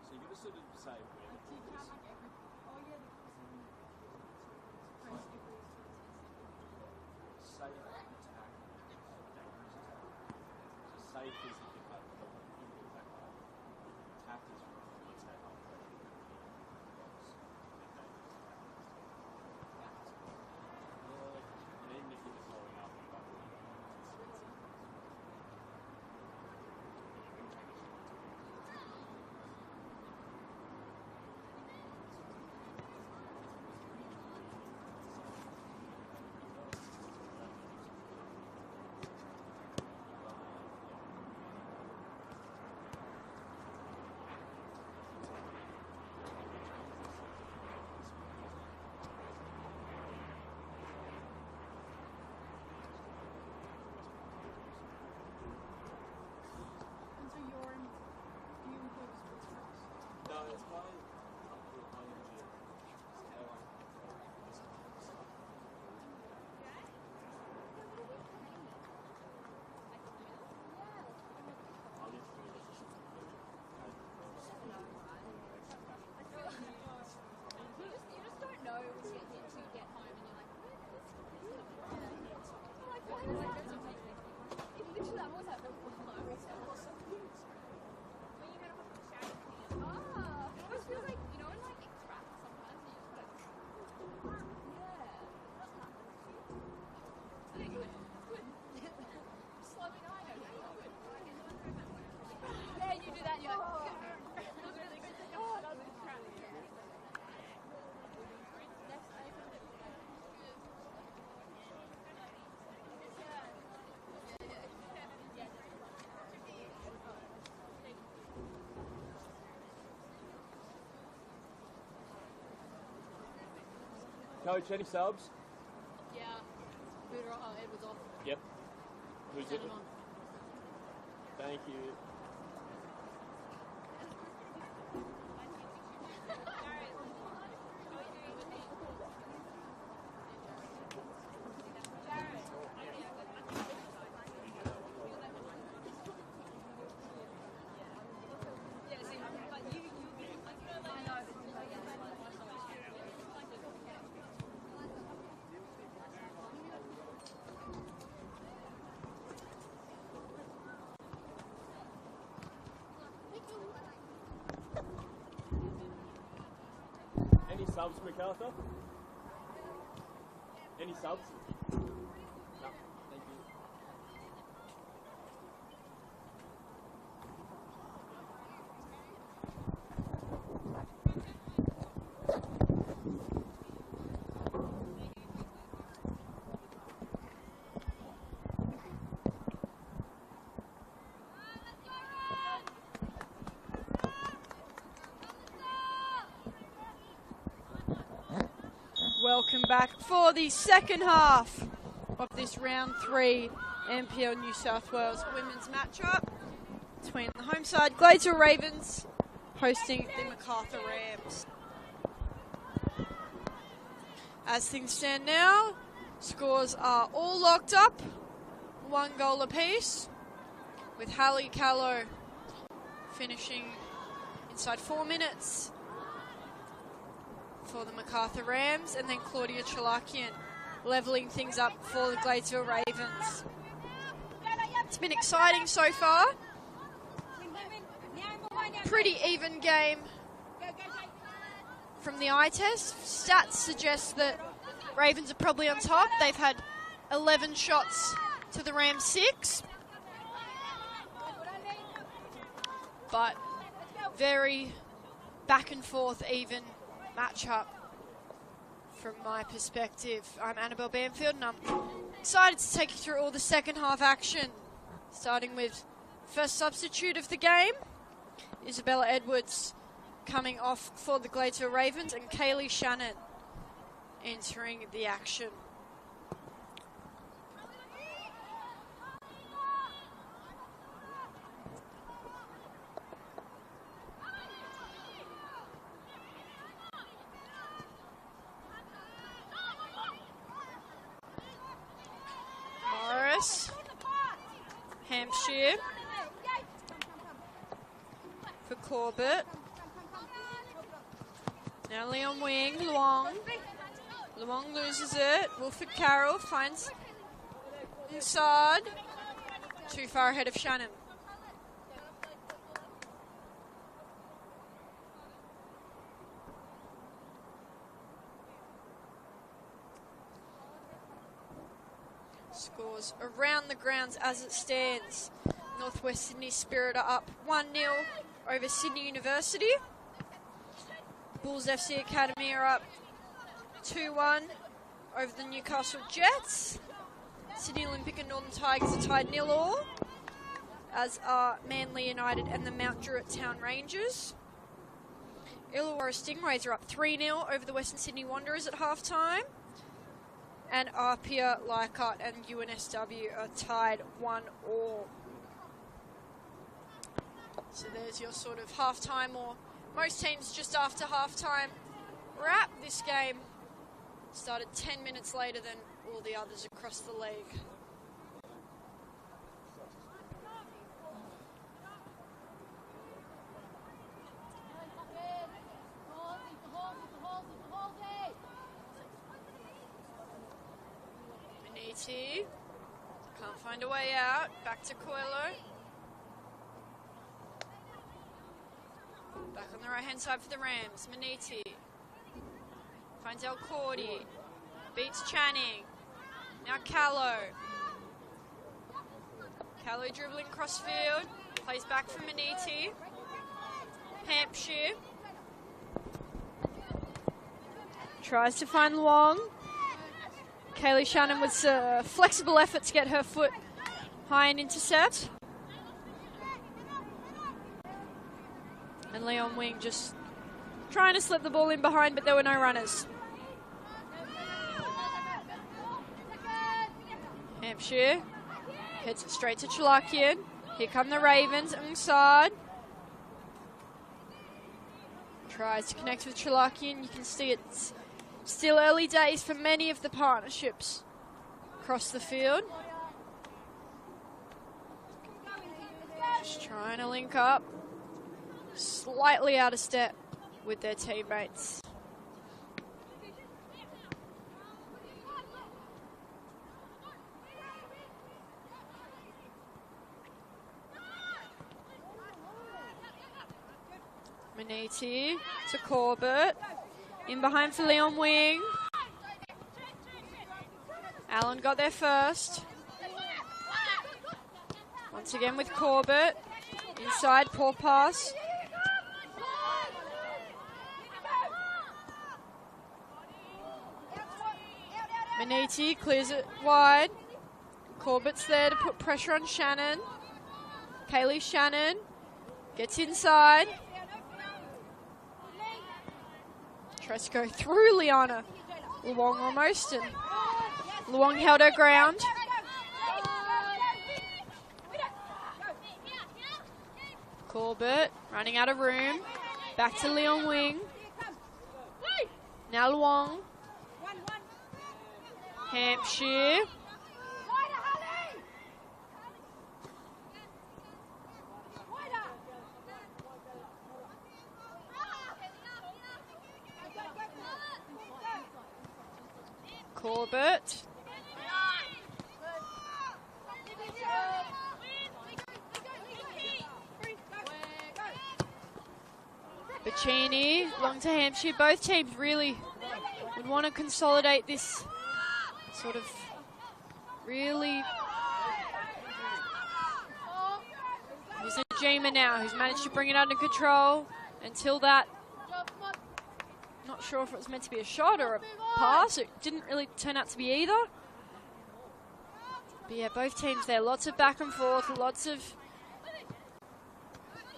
So you've got to sort of say where the Do you count like every... Oh yeah, the person... Press every... Safe attack, dangerous attack. So safe is if you've got in back up. Attack is when you attack up. And even if you're just blowing up, you've got Coach, any subs? Yeah. Edward's off. Yep. Who's it? Shannon on. Thank you. Any subs, Macarthur? Any subs? No. Thank you. Welcome back for the second half of this round 3 NPL New South Wales women's matchup between the home side Gladesville Ravens hosting the Macarthur Rams. As things stand now, scores are all locked up, 1 goal apiece, with Hallie Callow finishing inside 4 minutes for the Macarthur Rams, and then Claudia Chalakian levelling things up for the Gladesville Ravens. It's been exciting so far. Pretty even game from the eye test. Stats suggest that Ravens are probably on top. They've had 11 shots to the Rams 6. But very back and forth even matchup from my perspective. I'm Annabelle Banfield and I'm excited to take you through all the second half action, starting with first substitute of the game, Isabella Edwards coming off for the Gladesville Ravens, and Kaylee Shannon entering the action. Hampshire for Corbett. Now Leon Wing, Luong. Luong loses it. Wilfred Carroll finds inside. Too far ahead of Shannon. Scores around the grounds as it stands. Northwest Sydney Spirit are up 1-0 over Sydney University. Bulls FC Academy are up 2-1 over the Newcastle Jets. Sydney Olympic and Northern Tigers are tied 0-0, as are Manly United and the Mount Druitt Town Rangers. Illawarra Stingrays are up 3-0 over the Western Sydney Wanderers at half-time. And Arpia, Leichhardt and UNSW are tied 1-1. So there's your sort of half-time, or most teams just after half-time wrap. This game started 10 minutes later than all the others across the league. Maniti can't find a way out. Back to Coelho. Back on the right-hand side for the Rams. Maniti finds El Cordy. Beats Channing. Now Callow. Callow dribbling crossfield. Plays back for Maniti. Hampshire. Tries to find Luong. Kaylee Shannon with a flexible effort to get her foot high and intercept. And Leon Wing just trying to slip the ball in behind, but there were no runners. Hampshire heads it straight to Chalakian. Here come the Ravens, inside. Tries to connect with Chalakian. You can see it's still early days for many of the partnerships across the field. Just trying to link up. Slightly out of step with their teammates. Maniti to Corbett. In behind for Leon Wing. Allen got there first. Once again with Corbett. Inside, poor pass. Maniti clears it wide. Corbett's there to put pressure on Shannon. Kaylee Shannon gets inside. Tries to go through Liana. Luong almost, and Luong held her ground. Corbett running out of room. Back to Leon Wing. Now Luong. Hampshire. Corbett. Bacchini, long to Hampshire. Both teams really would want to consolidate this sort of really. Here's Najima now, who's managed to bring it under control until that. Not sure if it was meant to be a shot or a pass. It didn't really turn out to be either. But yeah, both teams there. Lots of back and forth, lots of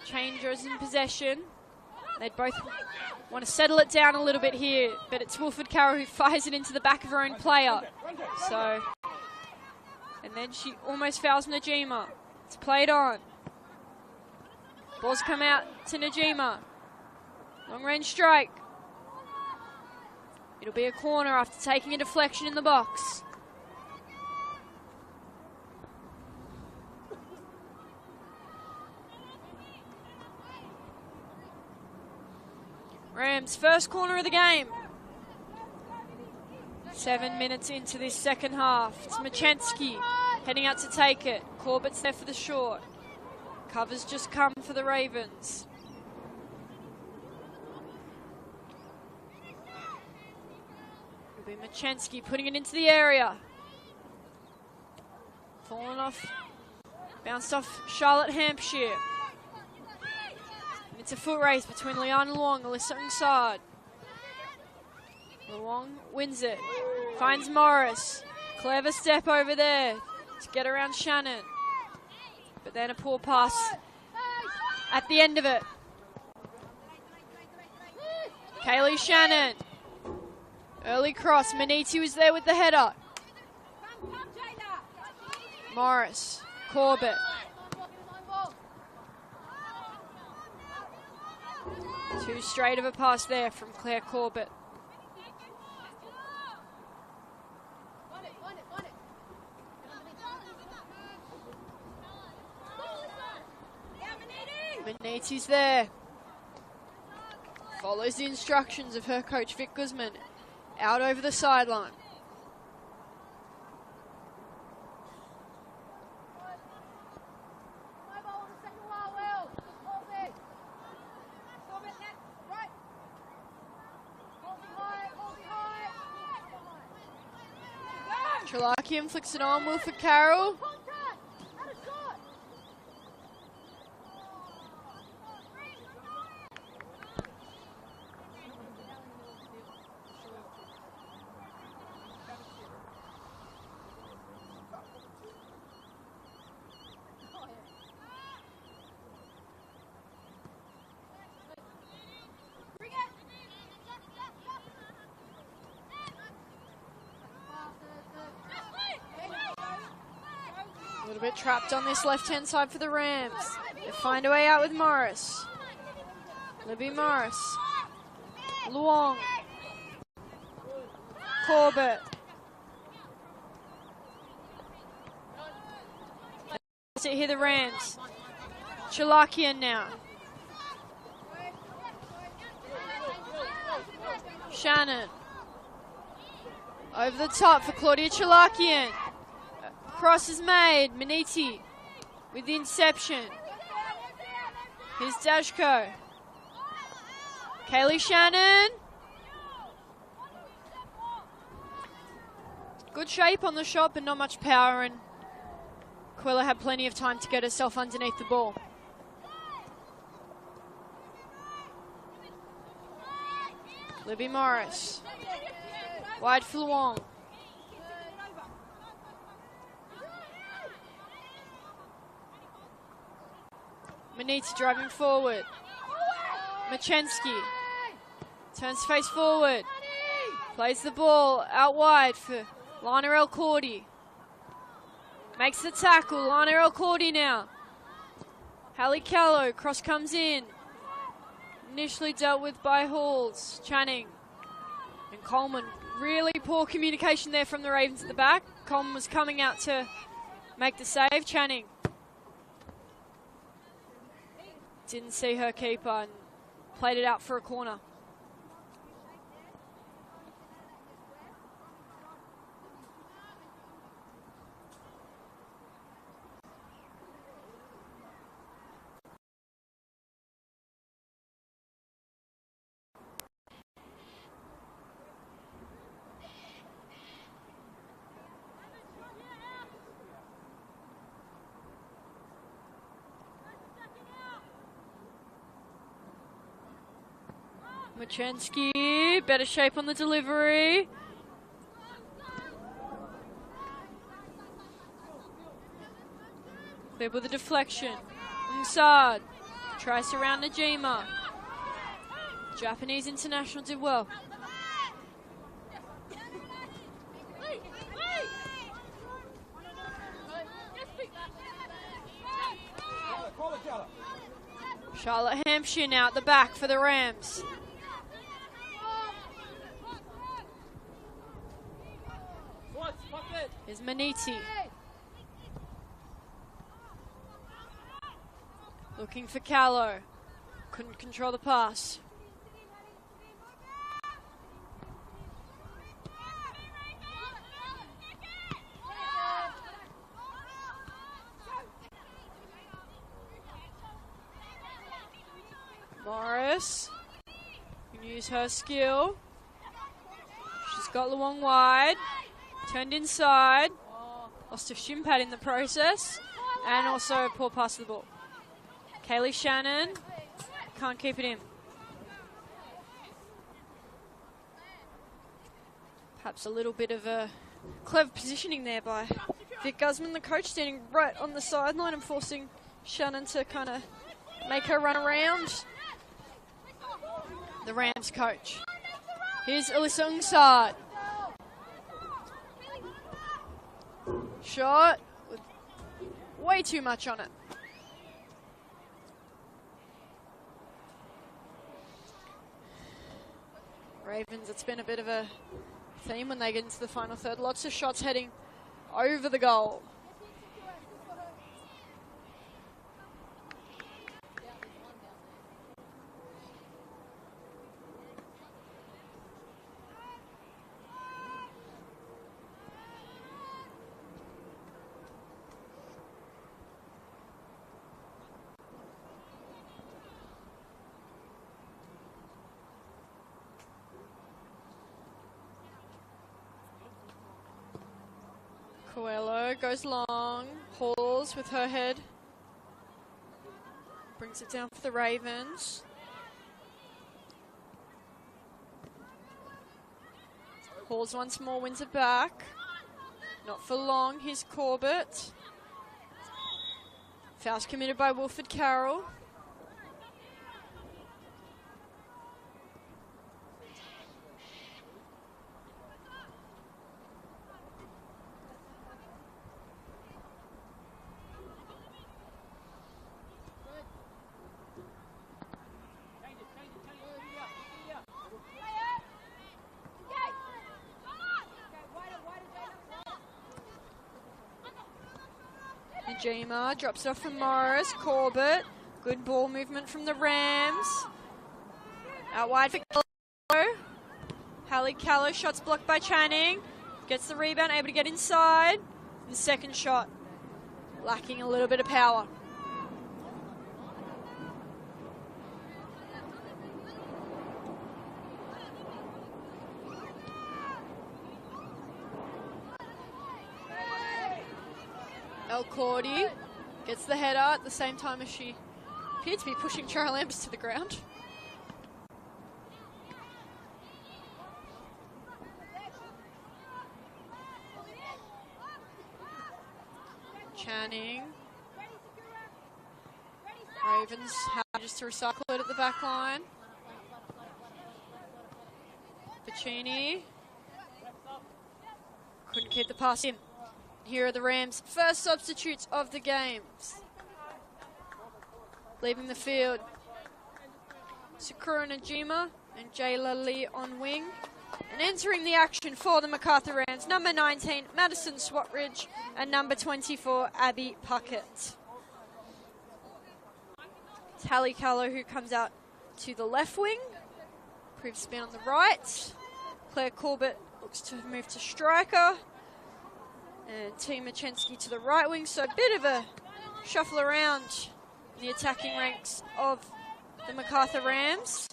changers in possession. They'd both want to settle it down a little bit here, but it's Wilfred Carroll who fires it into the back of her own player. So, and then she almost fouls Najima. It's played on. Ball's come out to Najima. Long range strike. It'll be a corner after taking a deflection in the box. Rams, first corner of the game. 7 minutes into this second half. It's Machensky heading out to take it. Corbett's there for the short. Covers just come for the Ravens. It'll be Machensky putting it into the area. Falling off. Bounced off Charlotte Hampshire. It's a foot race between Liana Luong and Alyssa Ngsad. Luong wins it. Finds Morris. Clever step over there to get around Shannon. But then a poor pass at the end of it. Kaylee Shannon. Early cross. Maniti was there with the header. Morris. Corbett. Too straight of a pass there from Claire Corbett. Maniti's there. Follows the instructions of her coach Vic Guzman. Out over the sideline. Chalakian flicks it on, Wilfred Carroll. little bit trapped on this left-hand side for the Rams. They find a way out with Morris. Libby Morris. Luong. Corbett. That's it here, the Rams. Chalakian now. Shannon. Over the top for Claudia Chalakian. Cross is made. Maniti with the inception. Here's Dashko. Kaylee Shannon. Good shape on the shot, but not much power, and Quilla had plenty of time to get herself underneath the ball. Libby Morris. Wide for Luong. Manita driving forward. Machensky turns face forward. Plays the ball out wide for Lana El Cordy. Makes the tackle. Lana El Cordy now. Hallie Callow. Cross comes in. Initially dealt with by Halls. Channing. And Coleman. Really poor communication there from the Ravens at the back. Coleman was coming out to make the save. Channing didn't see her keeper and played it out for a corner. Machensky, better shape on the delivery. There with a deflection. Nsad tries to round Najima. Japanese international did well. Charlotte Hampshire now at the back for the Rams. Here's Maniti. Looking for Callow. Couldn't control the pass. Morris can use her skill. She's got Luong wide. Turned inside. Lost a shin pad in the process. And also a poor pass to the ball. Kaylee Shannon can't keep it in. Perhaps a little bit of a clever positioning there by Vic Guzman, the coach, standing right on the sideline and forcing Shannon to kind of make her run around. The Rams coach. Here's Alyssa Ungsad. Shot with way too much on it. Ravens, it's been a bit of a theme when they get into the final third. Lots of shots heading over the goal. Coelho goes long, Halls with her head, brings it down for the Ravens. Halls once more wins it back, not for long. Here's Corbett. Foul's committed by Wilfred Carroll. Jima drops it off for Morris. Corbett. Good ball movement from the Rams. Out wide for Callow. Hallie Callow, shots blocked by Channing. Gets the rebound, able to get inside. The second shot, lacking a little bit of power. El Cordy gets the header at the same time as she appeared to be pushing Charlie Lambers to the ground. Channing. Ravens have just to recycle it at the back line. Pacini. Couldn't keep the pass in. Here are the Rams' first substitutes of the games. Leaving the field, Sakura Najima and Jayla Lee on wing. And entering the action for the Macarthur Rams, number 19, Madison Swatridge, and number 24, Abby Puckett. It's Hallie Callow who comes out to the left wing. Proves to be on the right. Claire Corbett looks to move to striker. And T. Machensky to the right wing, so a bit of a shuffle around the attacking ranks of the Macarthur Rams.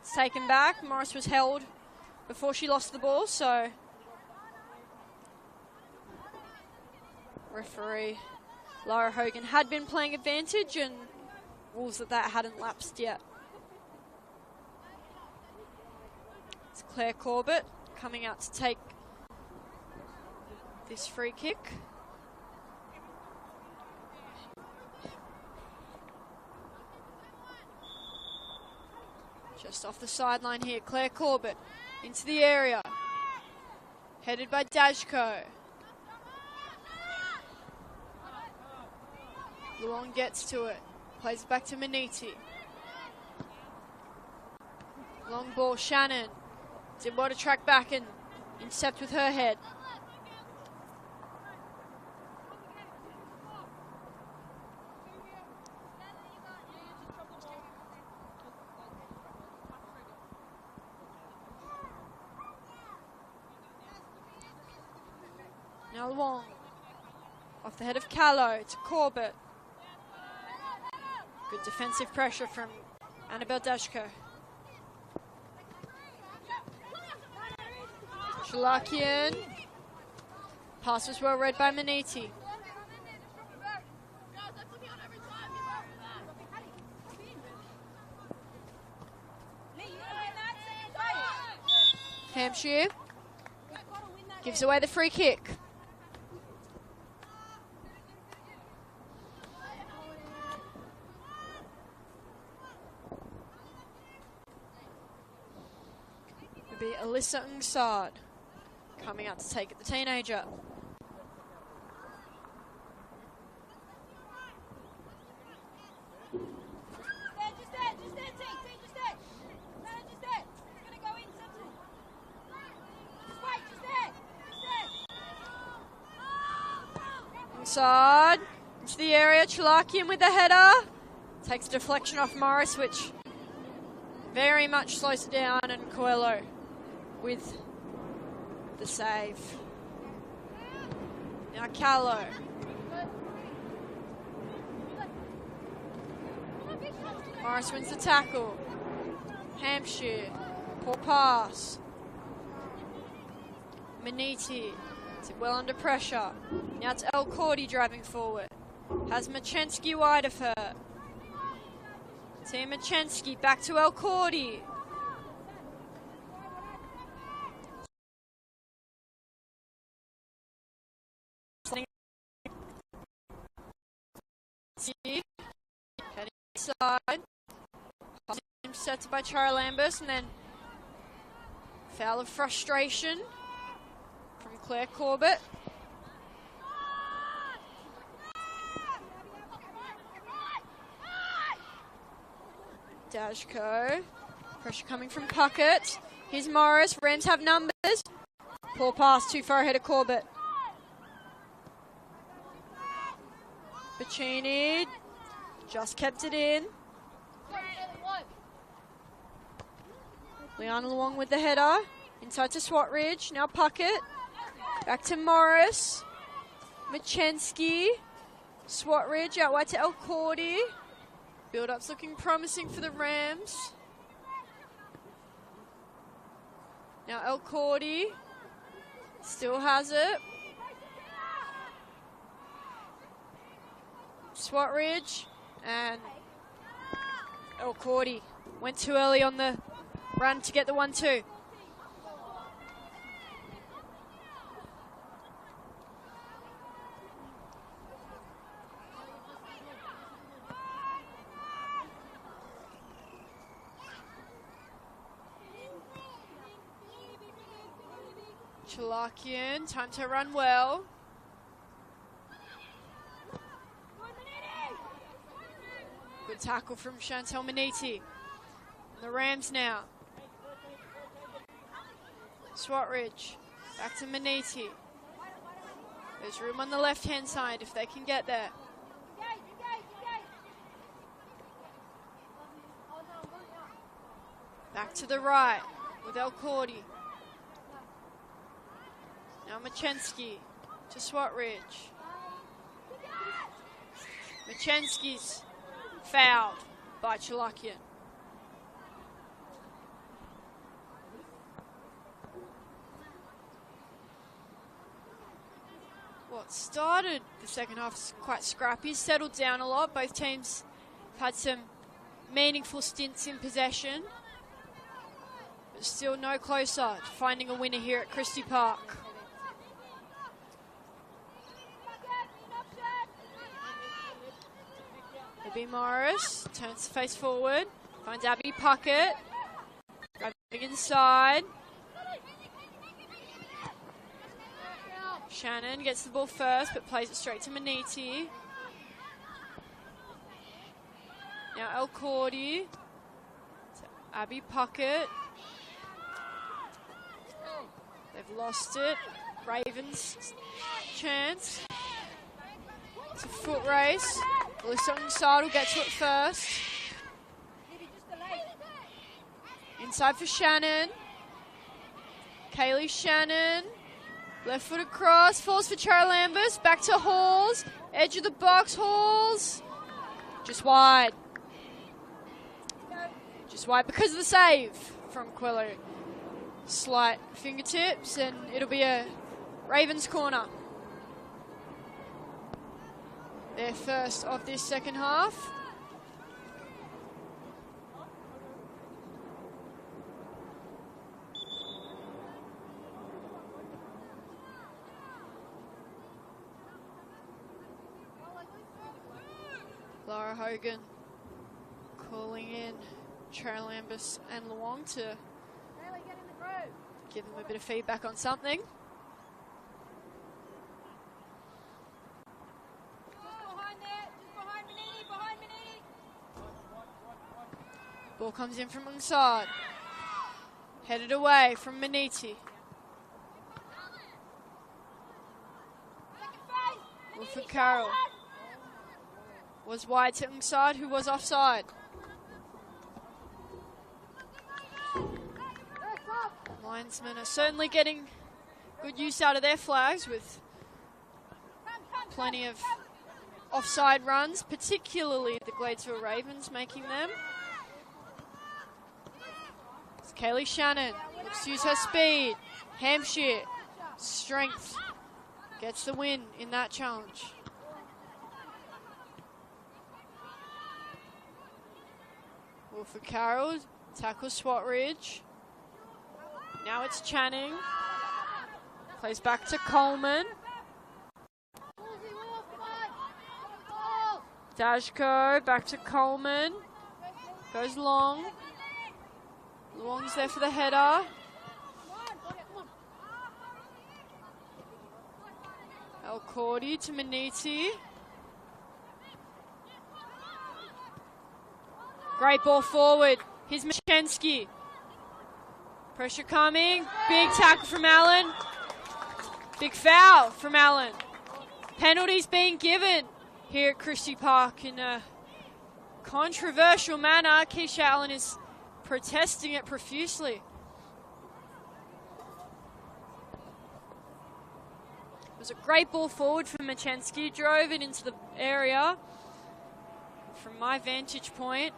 It's taken back. Morris was held before she lost the ball, so referee Lara Hogan had been playing advantage and rules that hadn't lapsed yet. It's Claire Corbett coming out to take this free kick. Just off the sideline here, Claire Corbett into the area. Headed by Dashko. Luong gets to it. Plays it back to Maniti. Long ball, Shannon. Did well to track back and intercept with her head. Now Luong. Off the head of Callow to Corbett. Good defensive pressure from Annabelle Dashko. Shalakian. Pass was well read by Maniti. Hampshire gives away the free kick. It'll be Alyssa Ngsad coming out to take it, the teenager. Inside, into the area, Chalakian with the header. Takes a deflection off Morris, which very much slows it down, and Coelho with the save. Now Callow. Morris wins the tackle. Hampshire, poor pass. Maniti, is well under pressure. Now it's El Cordy driving forward. Has Machensky wide of her. Team Machensky back to El Cordy. Heading inside. Set by Charlie Lambus, and then foul of frustration from Claire Corbett. Dashko. Pressure coming from Puckett. Here's Morris. Rams have numbers. Poor pass, too far ahead of Corbett. Bacchini just kept it in. Leon along with the header. Inside to Swatridge. Now Puckett. Back to Morris. Machensky. Swatridge out wide to El Cordy. Build-up's looking promising for the Rams. Now El Cordy still has it. Swatridge and El Cordy went too early on the run to get the 1-2. Chalakian, time to run well. Good tackle from Chantel Maniti. The Rams now. Swatridge, back to Maniti. There's room on the left-hand side if they can get there. Back to the right with El Cordy. Now Machensky to Swatridge. Machensky's fouled by Chalakian. What started the second half quite scrappy, settled down a lot. Both teams have had some meaningful stints in possession, but still no closer to finding a winner here at Christie Park. Abby Morris turns to face forward, finds Abby Puckett, driving inside. Shannon gets the ball first, but plays it straight to Maniti. Now El Cordy to Abby Puckett. They've lost it. Ravens chance. It's a foot race. Lissong side will get to it first. Inside for Shannon. Kaylee Shannon. Left foot across. Falls for Charalambus. Back to Halls. Edge of the box. Halls. Just wide. Just wide because of the save from Quello. Slight fingertips and it'll be a Ravens corner. Their first of this second half. Laura Hogan calling in Charalambus and Luong to give them a bit of feedback on something. Ball comes in from inside. Headed away from Maniti. Wilfred Carroll was wide to inside, who was offside. Linesmen are certainly getting good use out of their flags with plenty of offside runs, particularly the Gladesville Ravens making them. It's Kaylee Shannon, looks to use her speed. Hampshire, strength, gets the win in that challenge. Wilfred Carroll tackles Swatridge. Now it's Channing. Plays back to Coleman. Dashko back to Coleman. Goes long. Long's there for the header. El Cordy to Maniti. Great ball forward. Here's Machensky. Pressure coming. Big tackle from Allen. Big foul from Allen. Penalties being given here at Christie Park in a controversial manner. Keisha Allen is protesting it profusely. It was a great ball forward from Machensky. Drove it into the area. From my vantage point,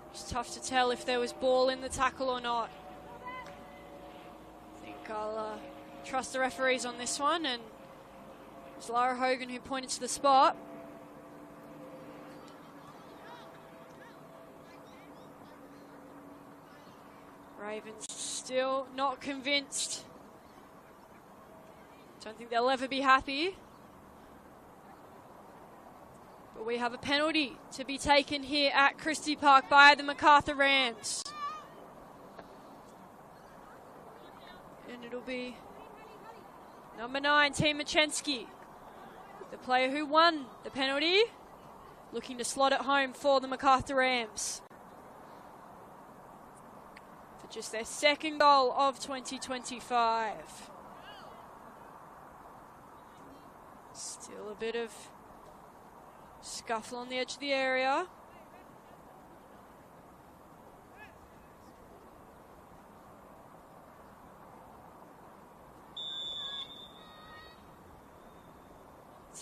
it's tough to tell if there was ball in the tackle or not. I think I'll trust the referees on this one, and it was Lara Hogan who pointed to the spot. Ravens still not convinced. Don't think they'll ever be happy. But we have a penalty to be taken here at Christie Park by the Macarthur Rams. And it'll be number 9, Team Machensky, the player who won the penalty, looking to slot it home for the Macarthur Rams. For just their second goal of 2025. Still a bit of scuffle on the edge of the area.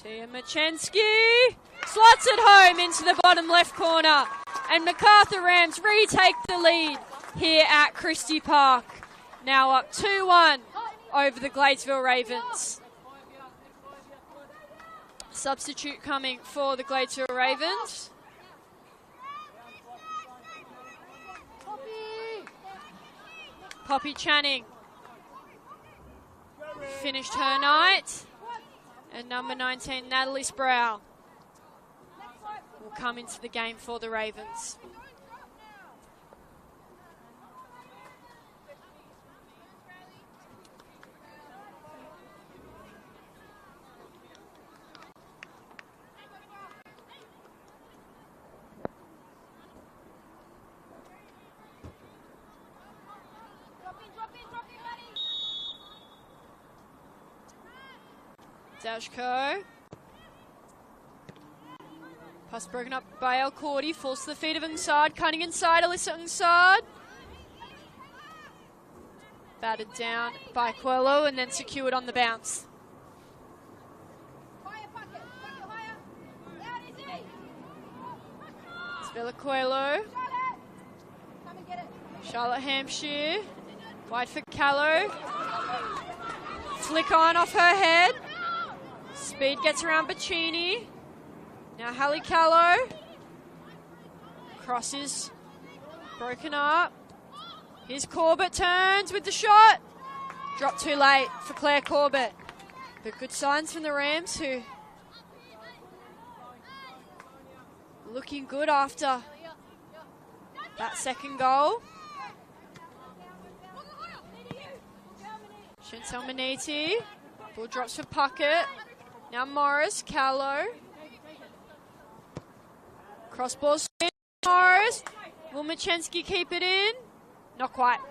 Tia Machensky slots it home into the bottom left corner, and Macarthur Rams retake the lead here at Christie Park. Now up 2-1 over the Gladesville Ravens. Substitute coming for the Gladesville Ravens. Poppy Channing finished her night. And number 19, Natalie Sproul, will come into the game for the Ravens. Dashko. Pass broken up by El Cordy. Falls to the feet of Ungsad. Cutting inside. Alyssa Ungsad. Batted down by Coelho and then secured on the bounce. It's Villa Coelho. Charlotte Hampshire. Wide for Callow. Flick on off her head. Speed gets around Bacchini. Now Hallie Callow. Crosses. Broken up. Here's Corbett, turns with the shot. Dropped too late for Claire Corbett. But good signs from the Rams, who looking good after that second goal. Chantal Maniti. Ball drops for Puckett. Now Morris, Callow. Cross ball spin, Morris. Will Machensky keep it in? Not quite.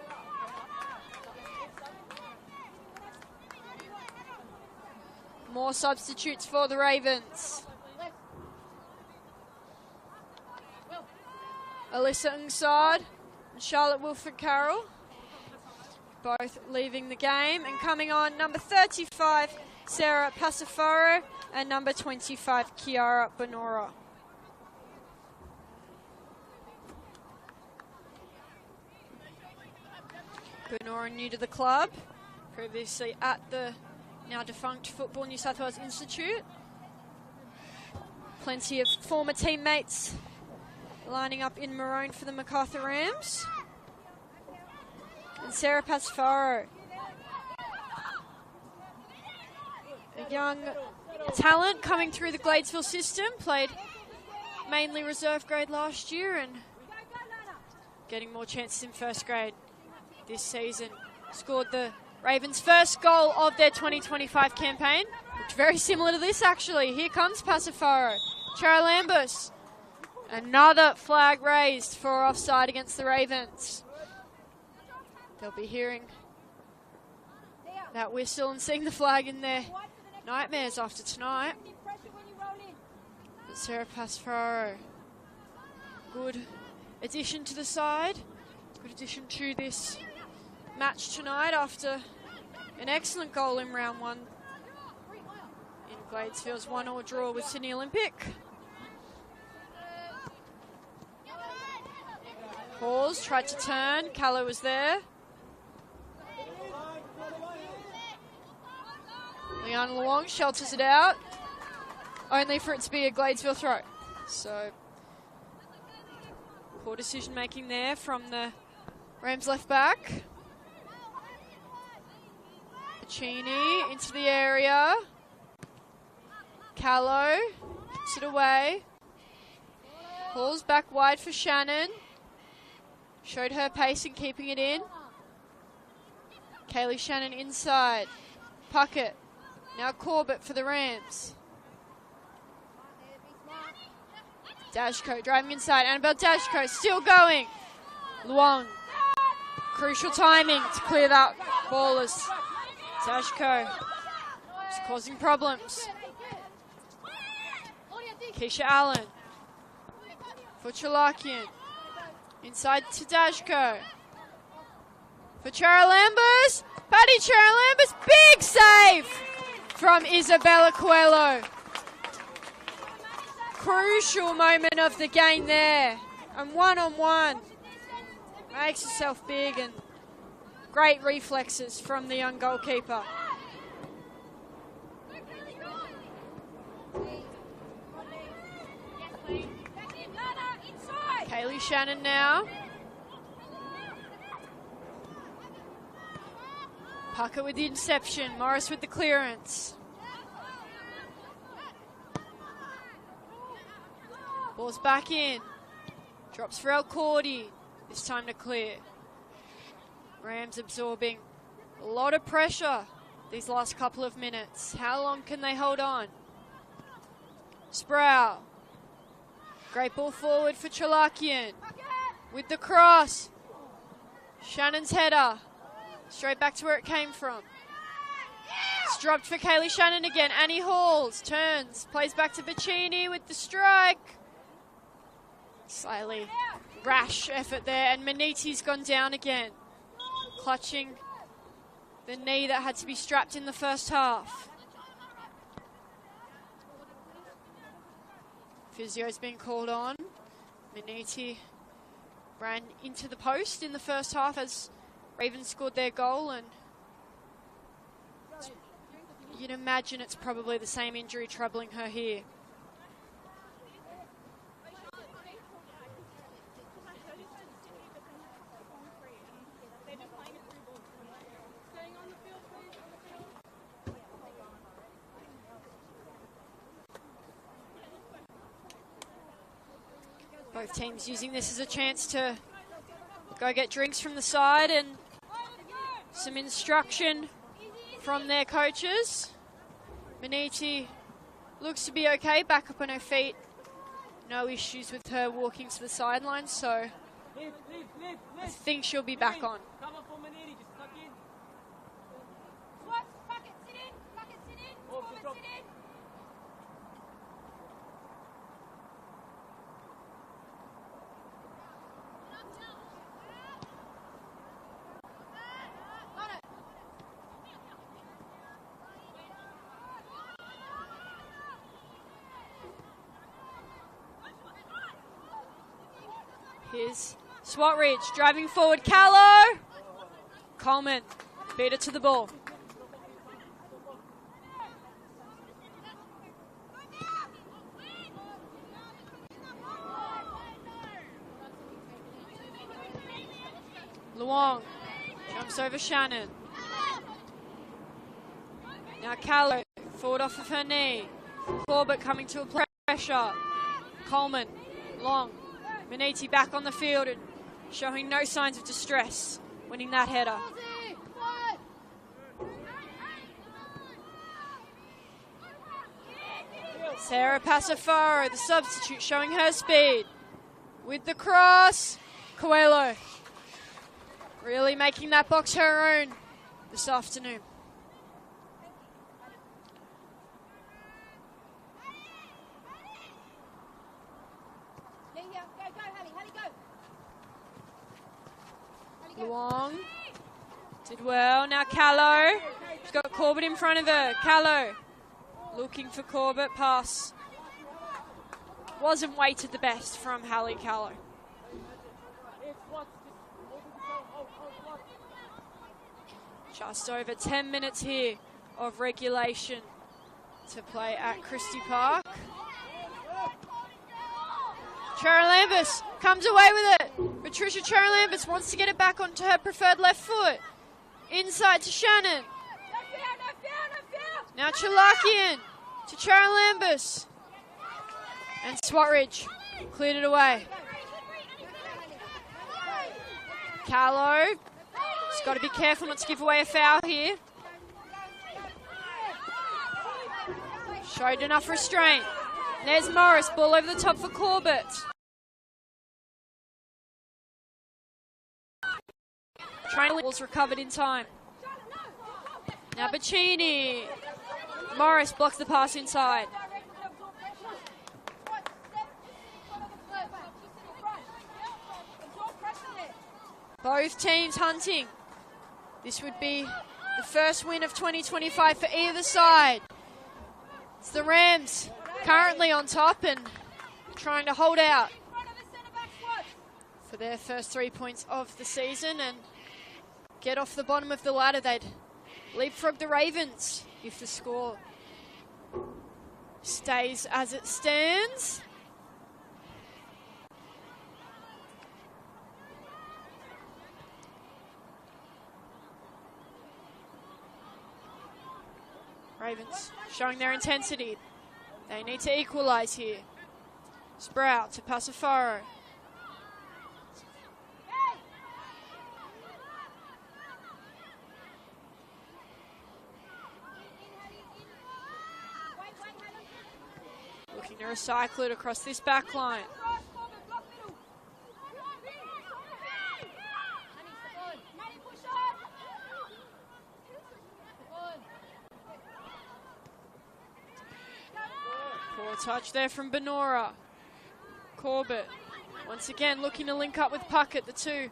More substitutes for the Ravens. Alyssa Ungsad and Charlotte Wilford-Carroll, both leaving the game. And coming on, number 35, Sarah Passafaro, and number 25, Kiara Bonora. Bonora new to the club, previously at the now defunct Football New South Wales Institute. Plenty of former teammates lining up in maroon for the Macarthur Rams. And Sarah Passafaro, a young talent coming through the Gladesville system, played mainly reserve grade last year and getting more chances in first grade this season. Scored the Ravens' first goal of their 2025 campaign, which is very similar to this actually. Here comes Passafaro. Charalambus. Another flag raised for offside against the Ravens. They'll be hearing that whistle and seeing the flag in their nightmares after tonight. But Sarah Pasfaro, good addition to the side, good addition to this match tonight after an excellent goal in round one in Gladesville's 1-1 draw with Sydney Olympic. Hawes tried to turn, Callow was there. Leon Luong shelters it out, only for it to be a Gladesville throw. So, poor decision making there from the Rams left back. Pacini into the area. Callow puts it away. Pulls back wide for Shannon. Showed her pace in keeping it in. Kaylee Shannon inside. Puckett. Now Corbett for the Rams. Dashko driving inside. Annabelle Dashko still going. Luong. Crucial timing to clear that ball as Dashko is causing problems. Keisha Allen for Chalakian. Inside to Dashko. For Charalambers. Paddy Charalambers. Big save from Isabella Coelho. Crucial moment of the game there. And one-on-one. Makes herself big and great reflexes from the young goalkeeper. Kaylee Shannon now. Pucker with the interception. Morris with the clearance. Ball's back in. Drops for El Cordy. This time to clear. Rams absorbing a lot of pressure these last couple of minutes. How long can they hold on? Sproul. Great ball forward for Chalakian. With the cross. Shannon's header. Straight back to where it came from. It's dropped for Kaylee Shannon again. Annie Halls turns. Plays back to Bacini with the strike. Slightly rash effort there. And Maniti's gone down again. Clutching the knee that had to be strapped in the first half. Physio's been called on. Maniti ran into the post in the first half as Ravens scored their goal, and you'd imagine it's probably the same injury troubling her here. Both teams using this as a chance to go get drinks from the side and some instruction from their coaches. Maniti looks to be okay, back up on her feet. No issues with her walking to the sidelines, so I think she'll be back on. Here's Swatridge driving forward. Callow. Coleman beat it to the ball. Luong jumps over Shannon. Now Callow forward off of her knee. Corbett coming to a pressure. Coleman, Long. Maniti back on the field and showing no signs of distress, winning that header. Sarah Pasafaro, the substitute, showing her speed. With the cross, Coelho really making that box her own this afternoon. Luong did well. Now Callow. She's got Corbett in front of her. Callow looking for Corbett. Pass. Wasn't weighted the best from Hallie Callow. Just over 10 minutes here of regulation to play at Christie Park. Charalambous comes away with it. Patricia Charalambous wants to get it back onto her preferred left foot. Inside to Shannon. Now Chalakian to Charalambous. And Swatridge cleared it away. Callow. Just got to be careful not to give away a foul here. Showed enough restraint. There's Morris, ball over the top for Corbett. Train ball's recovered in time. Now Bacchini. Morris blocks the pass inside. Both teams hunting. This would be the first win of 2025 for either side. It's the Rams currently on top and trying to hold out for their first 3 points of the season and get off the bottom of the ladder. They'd leapfrog the Ravens if the score stays as it stands. Ravens showing their intensity. They need to equalise here. Sprout to Passafaro. Looking to recycle it across this back line. Poor touch there from Benora. Corbett once again looking to link up with Puckett, the two.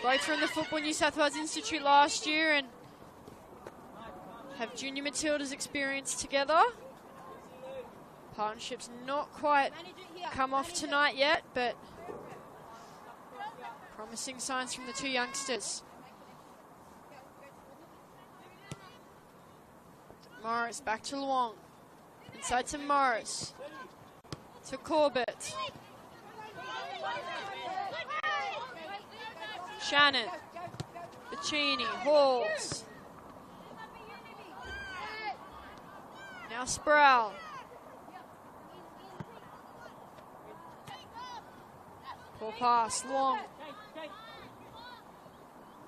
Both from the Football New South Wales Institute last year and have junior Matildas experience together. Partnership's not quite come off tonight yet, but promising signs from the two youngsters. Morris back to Luong. Inside to Morris. To Corbett. Shannon. Bacchini. Halls. Now Sproul. Poor pass. Long.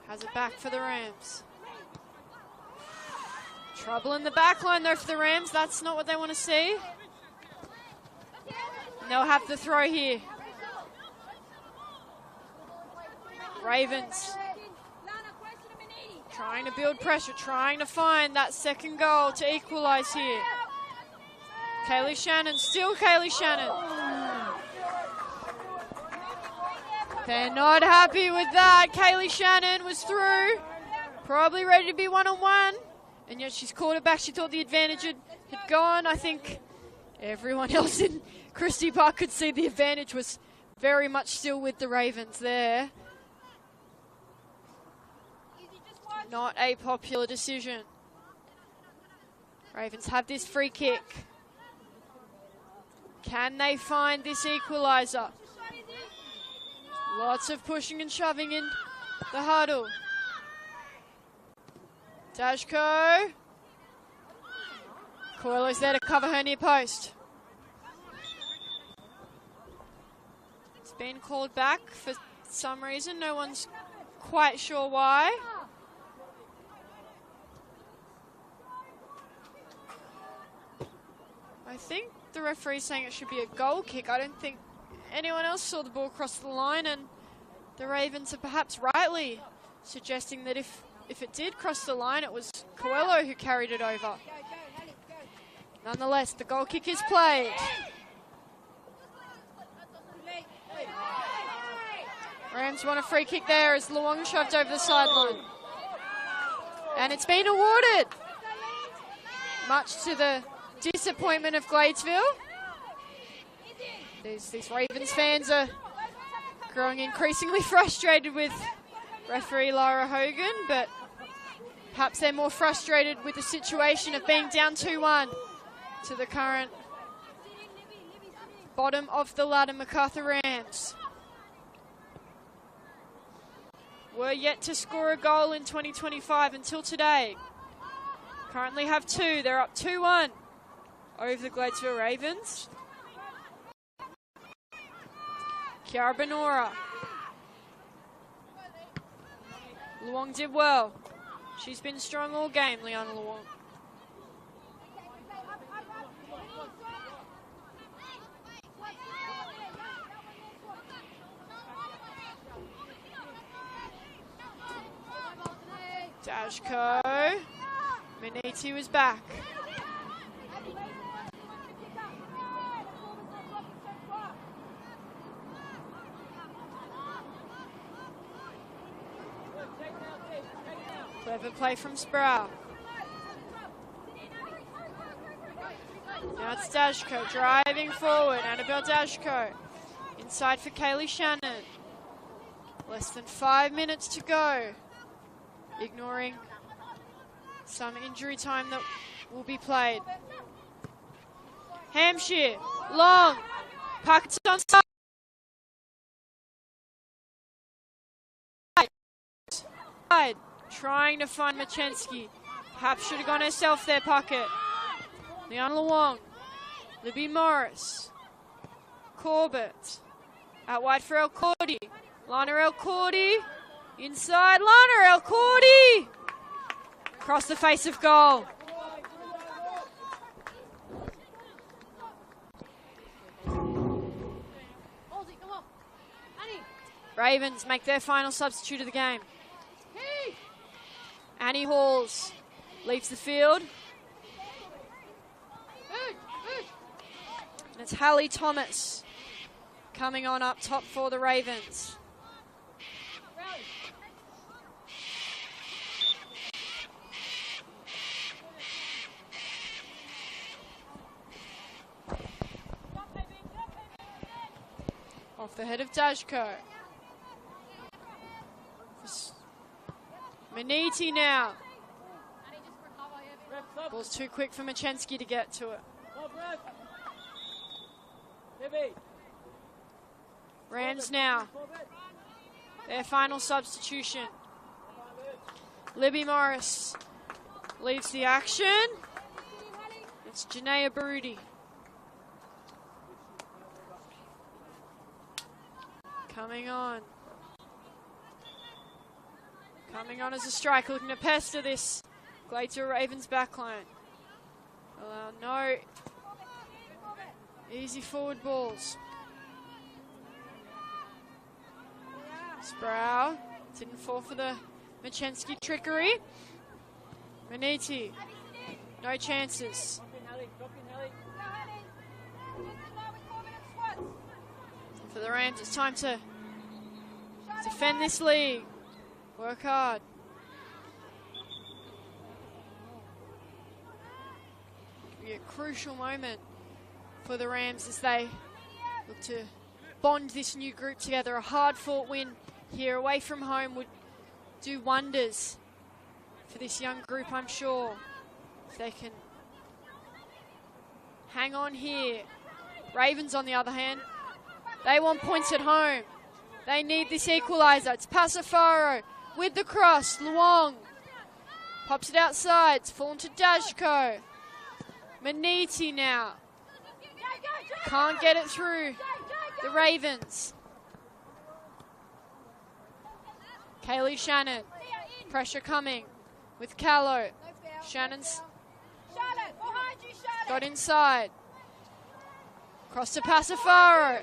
Has it back for the Rams. Trouble in the back line though for the Rams. That's not what they want to see. And they'll have the throw here. Ravens trying to build pressure, trying to find that second goal to equalise here. Kaylee Shannon, still Kaylee Shannon. They're not happy with that. Kaylee Shannon was through, probably ready to be one-on-one, and yet she's caught it back. She thought the advantage had gone. I think everyone else in Christie Park could see the advantage was very much still with the Ravens there. Not a popular decision. Ravens have this free kick. Can they find this equaliser? Lots of pushing and shoving in the huddle. Dashko. Coelho's there to cover her near post. It's been called back for some reason. No one's quite sure why. I think the referee's saying it should be a goal kick. I don't think anyone else saw the ball cross the line, and the Ravens are perhaps rightly suggesting that if it did cross the line, it was Coelho who carried it over. Nonetheless, the goal kick is played. Rams want a free kick there as Luong shoved over the sideline. And it's been awarded, much to the disappointment of Gladesville. These Ravens fans are growing increasingly frustrated with referee Lara Hogan, but perhaps they're more frustrated with the situation of being down 2-1 to the current bottom of the ladder Macarthur Rams. Were yet to score a goal in 2025 until today. Currently have 2. They're up 2-1 over the Gladesville Ravens. Kiara Benora. Luong did well. She's been strong all game, Liana Luong. Dashko. Miniti was back. Clever play from Sproul. Now it's Dashko driving forward. Annabelle Dashko. Inside for Kaylee Shannon. Less than 5 minutes to go. Ignoring some injury time that will be played. Hampshire, long, puck's on side. Trying to find Machensky. Perhaps should have gone herself there, pocket. Leon Luong, Libby Morris, Corbett, out wide for El Cordy. Lana El Cordy. Inside, Lana El Cordy! Across the face of goal. Ravens make their final substitute of the game. Annie Halls leaves the field. And it's Hallie Thomas coming on up top for the Ravens. Off the head of Dashko. Maniti now. Ball's too quick for Machensky to get to it. Rams now. Their final substitution. Libby Morris leaves the action. It's Janaea Barudi. Coming on. Coming on as a striker, looking to pester this Gladesville Ravens backline. Allow no easy forward balls. Sproul didn't fall for the Machensky trickery. Maniti, no chances. For the Rams, it's time to defend this league. Work hard. It'll be a crucial moment for the Rams as they look to bond this new group together. A hard-fought win here away from home would do wonders for this young group, I'm sure. If they can hang on here. Ravens, on the other hand, they want points at home. They need this equalizer. It's Pasafaro with the cross. Luong pops it outside. It's fallen to Dashko. Maniti now. Can't get it through the Ravens. Kaylee Shannon. Pressure coming with Callow. Shannon's got inside. Cross to Pasafaro.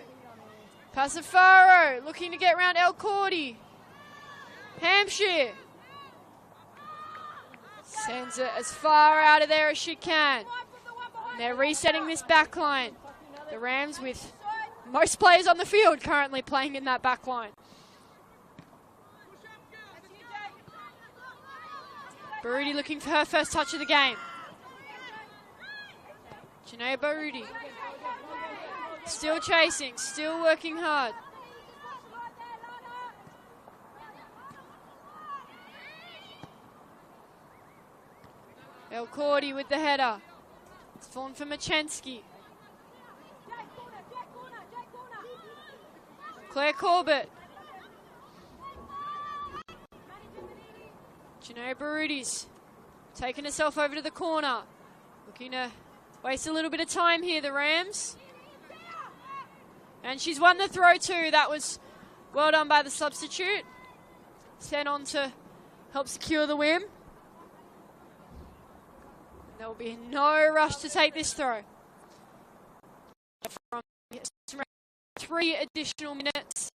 Pasafaro looking to get around El Cordy. Hampshire sends it as far out of there as she can. And they're resetting this back line. The Rams with most players on the field currently playing in that back line. Baroudi looking for her first touch of the game. Janae Baroudi. Still chasing, still working hard. El Cordy with the header. It's fallen for Machensky. Claire Corbett. Janae Baroudi's taking herself over to the corner. Looking to waste a little bit of time here, the Rams. And she's won the throw too. That was well done by the substitute. Sent on to help secure the win. There will be no rush to take this throw. From 3 additional minutes.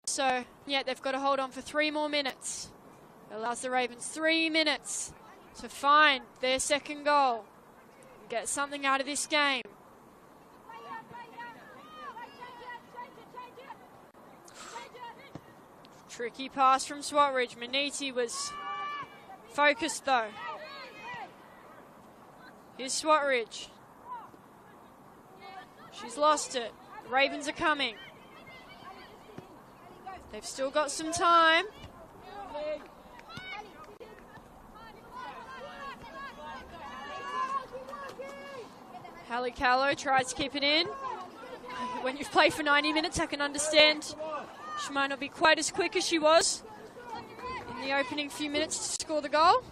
So, yeah, they've got to hold on for 3 more minutes. It allows the Ravens 3 minutes to find their second goal. Get something out of this game. Tricky pass from Swatridge. Maniti was focused though. Here's Swatridge. She's lost it. The Ravens are coming. They've still got some time. Hallie Callow tries to keep it in. When you've played for 90 minutes, I can understand she might not be quite as quick as she was in the opening few minutes to score the goal.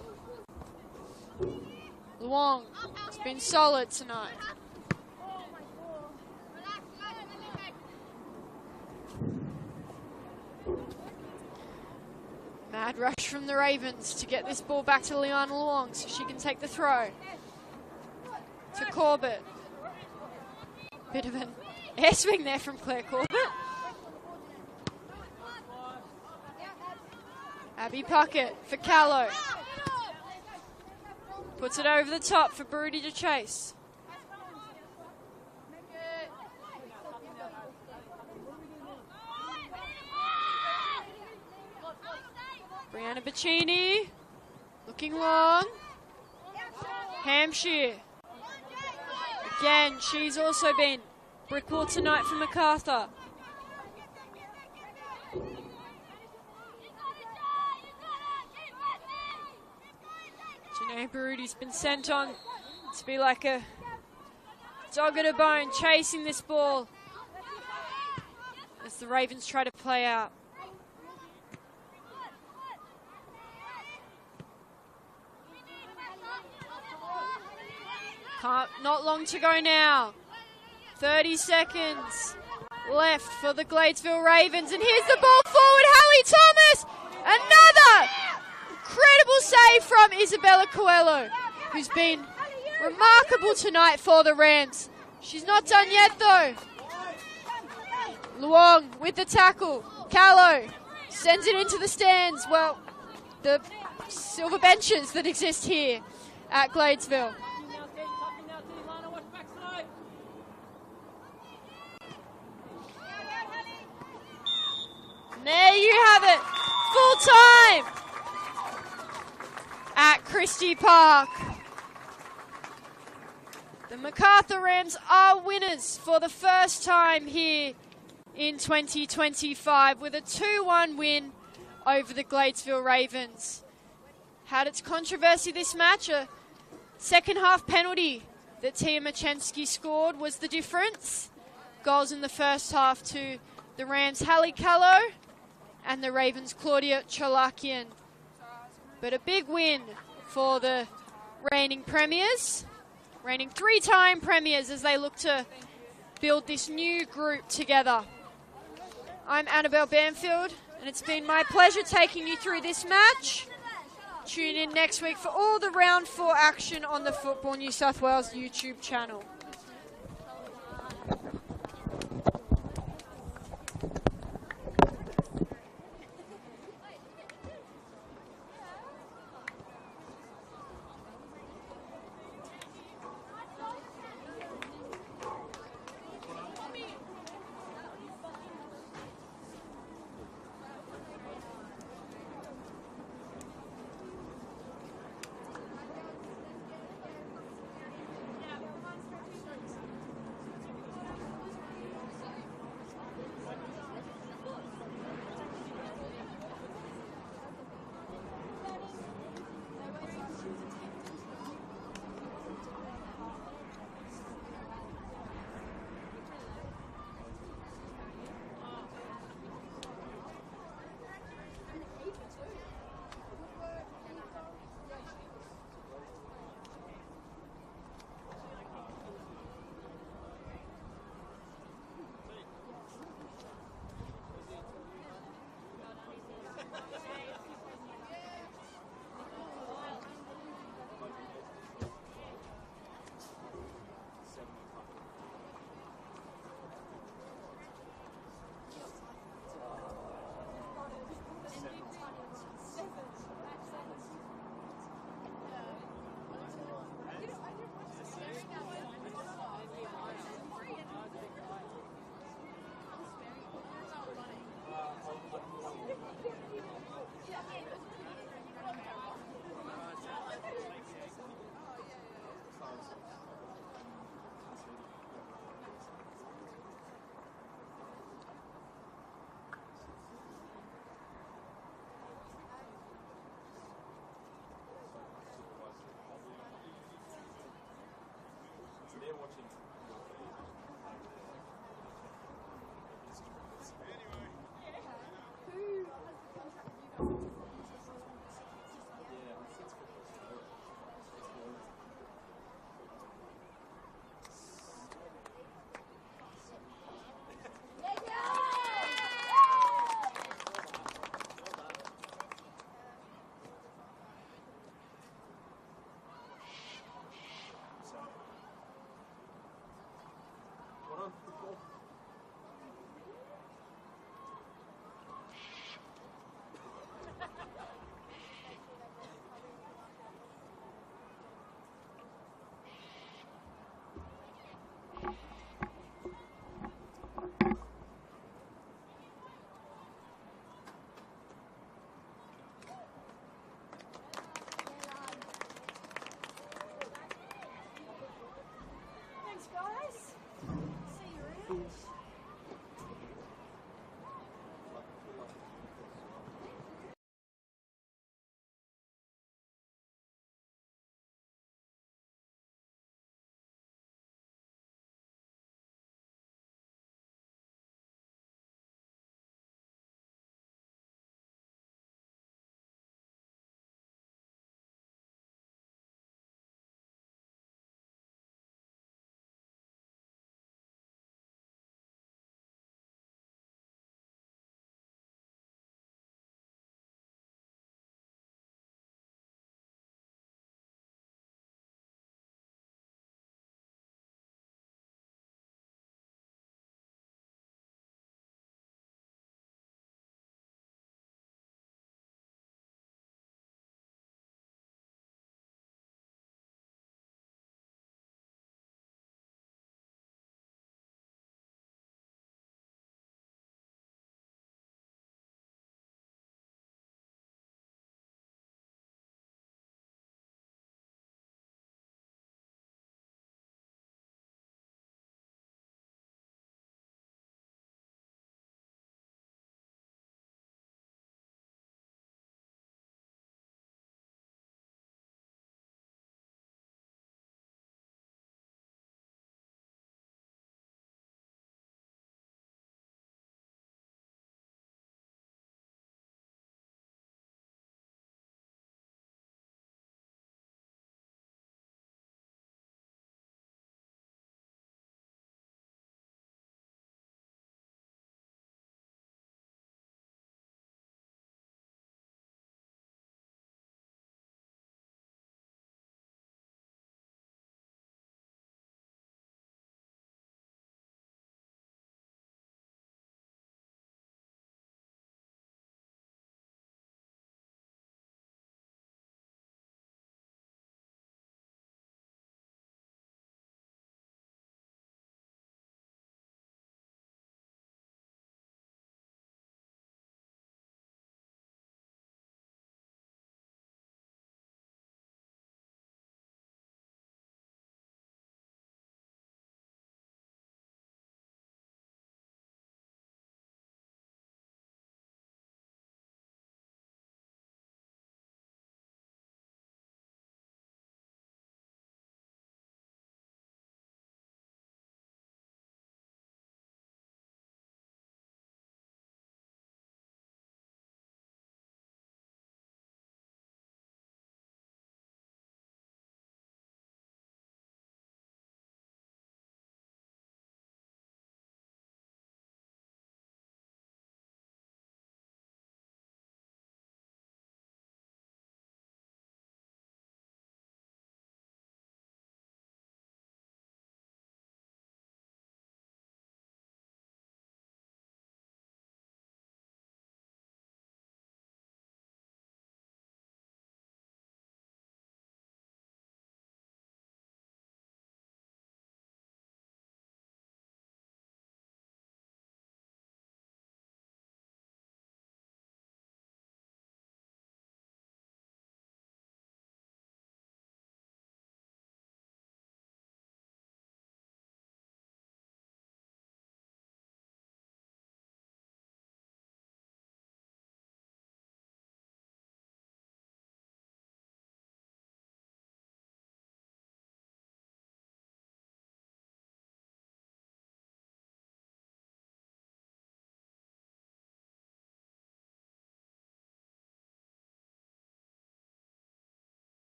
Luong has been solid tonight. Mad rush from the Ravens to get this ball back to Liana Luong so she can take the throw. To Corbett. Bit of an air swing there from Claire Corbett. Abby Puckett for Callow. Puts it over the top for Baroudi to chase. Brianna Bacchini. Looking long. Hampshire. Again, she's also been brickball tonight for Macarthur. Janae Baroudi's been sent on to be like a dog at a bone, chasing this ball as the Ravens try to play out. Not long to go now. 30 seconds left for the Gladesville Ravens. And here's the ball forward. Hallie Thomas. Another incredible save from Isabella Coelho, who's been remarkable tonight for the Rams. She's not done yet, though. Luong with the tackle. Callow sends it into the stands. Well, the silver benches that exist here at Gladesville. There you have it, full time at Christie Park. The Macarthur Rams are winners for the first time here in 2025 with a 2-1 win over the Gladesville Ravens. Had its controversy this match. A second half penalty that Tia Machensky scored was the difference. Goals in the first half to the Rams' Hallie Callow and the Ravens' Claudia Cholakian. But a big win for the reigning premiers, reigning 3-time premiers as they look to build this new group together. I'm Annabelle Banfield, and it's been my pleasure taking you through this match. Tune in next week for all the round 4 action on the Football New South Wales YouTube channel.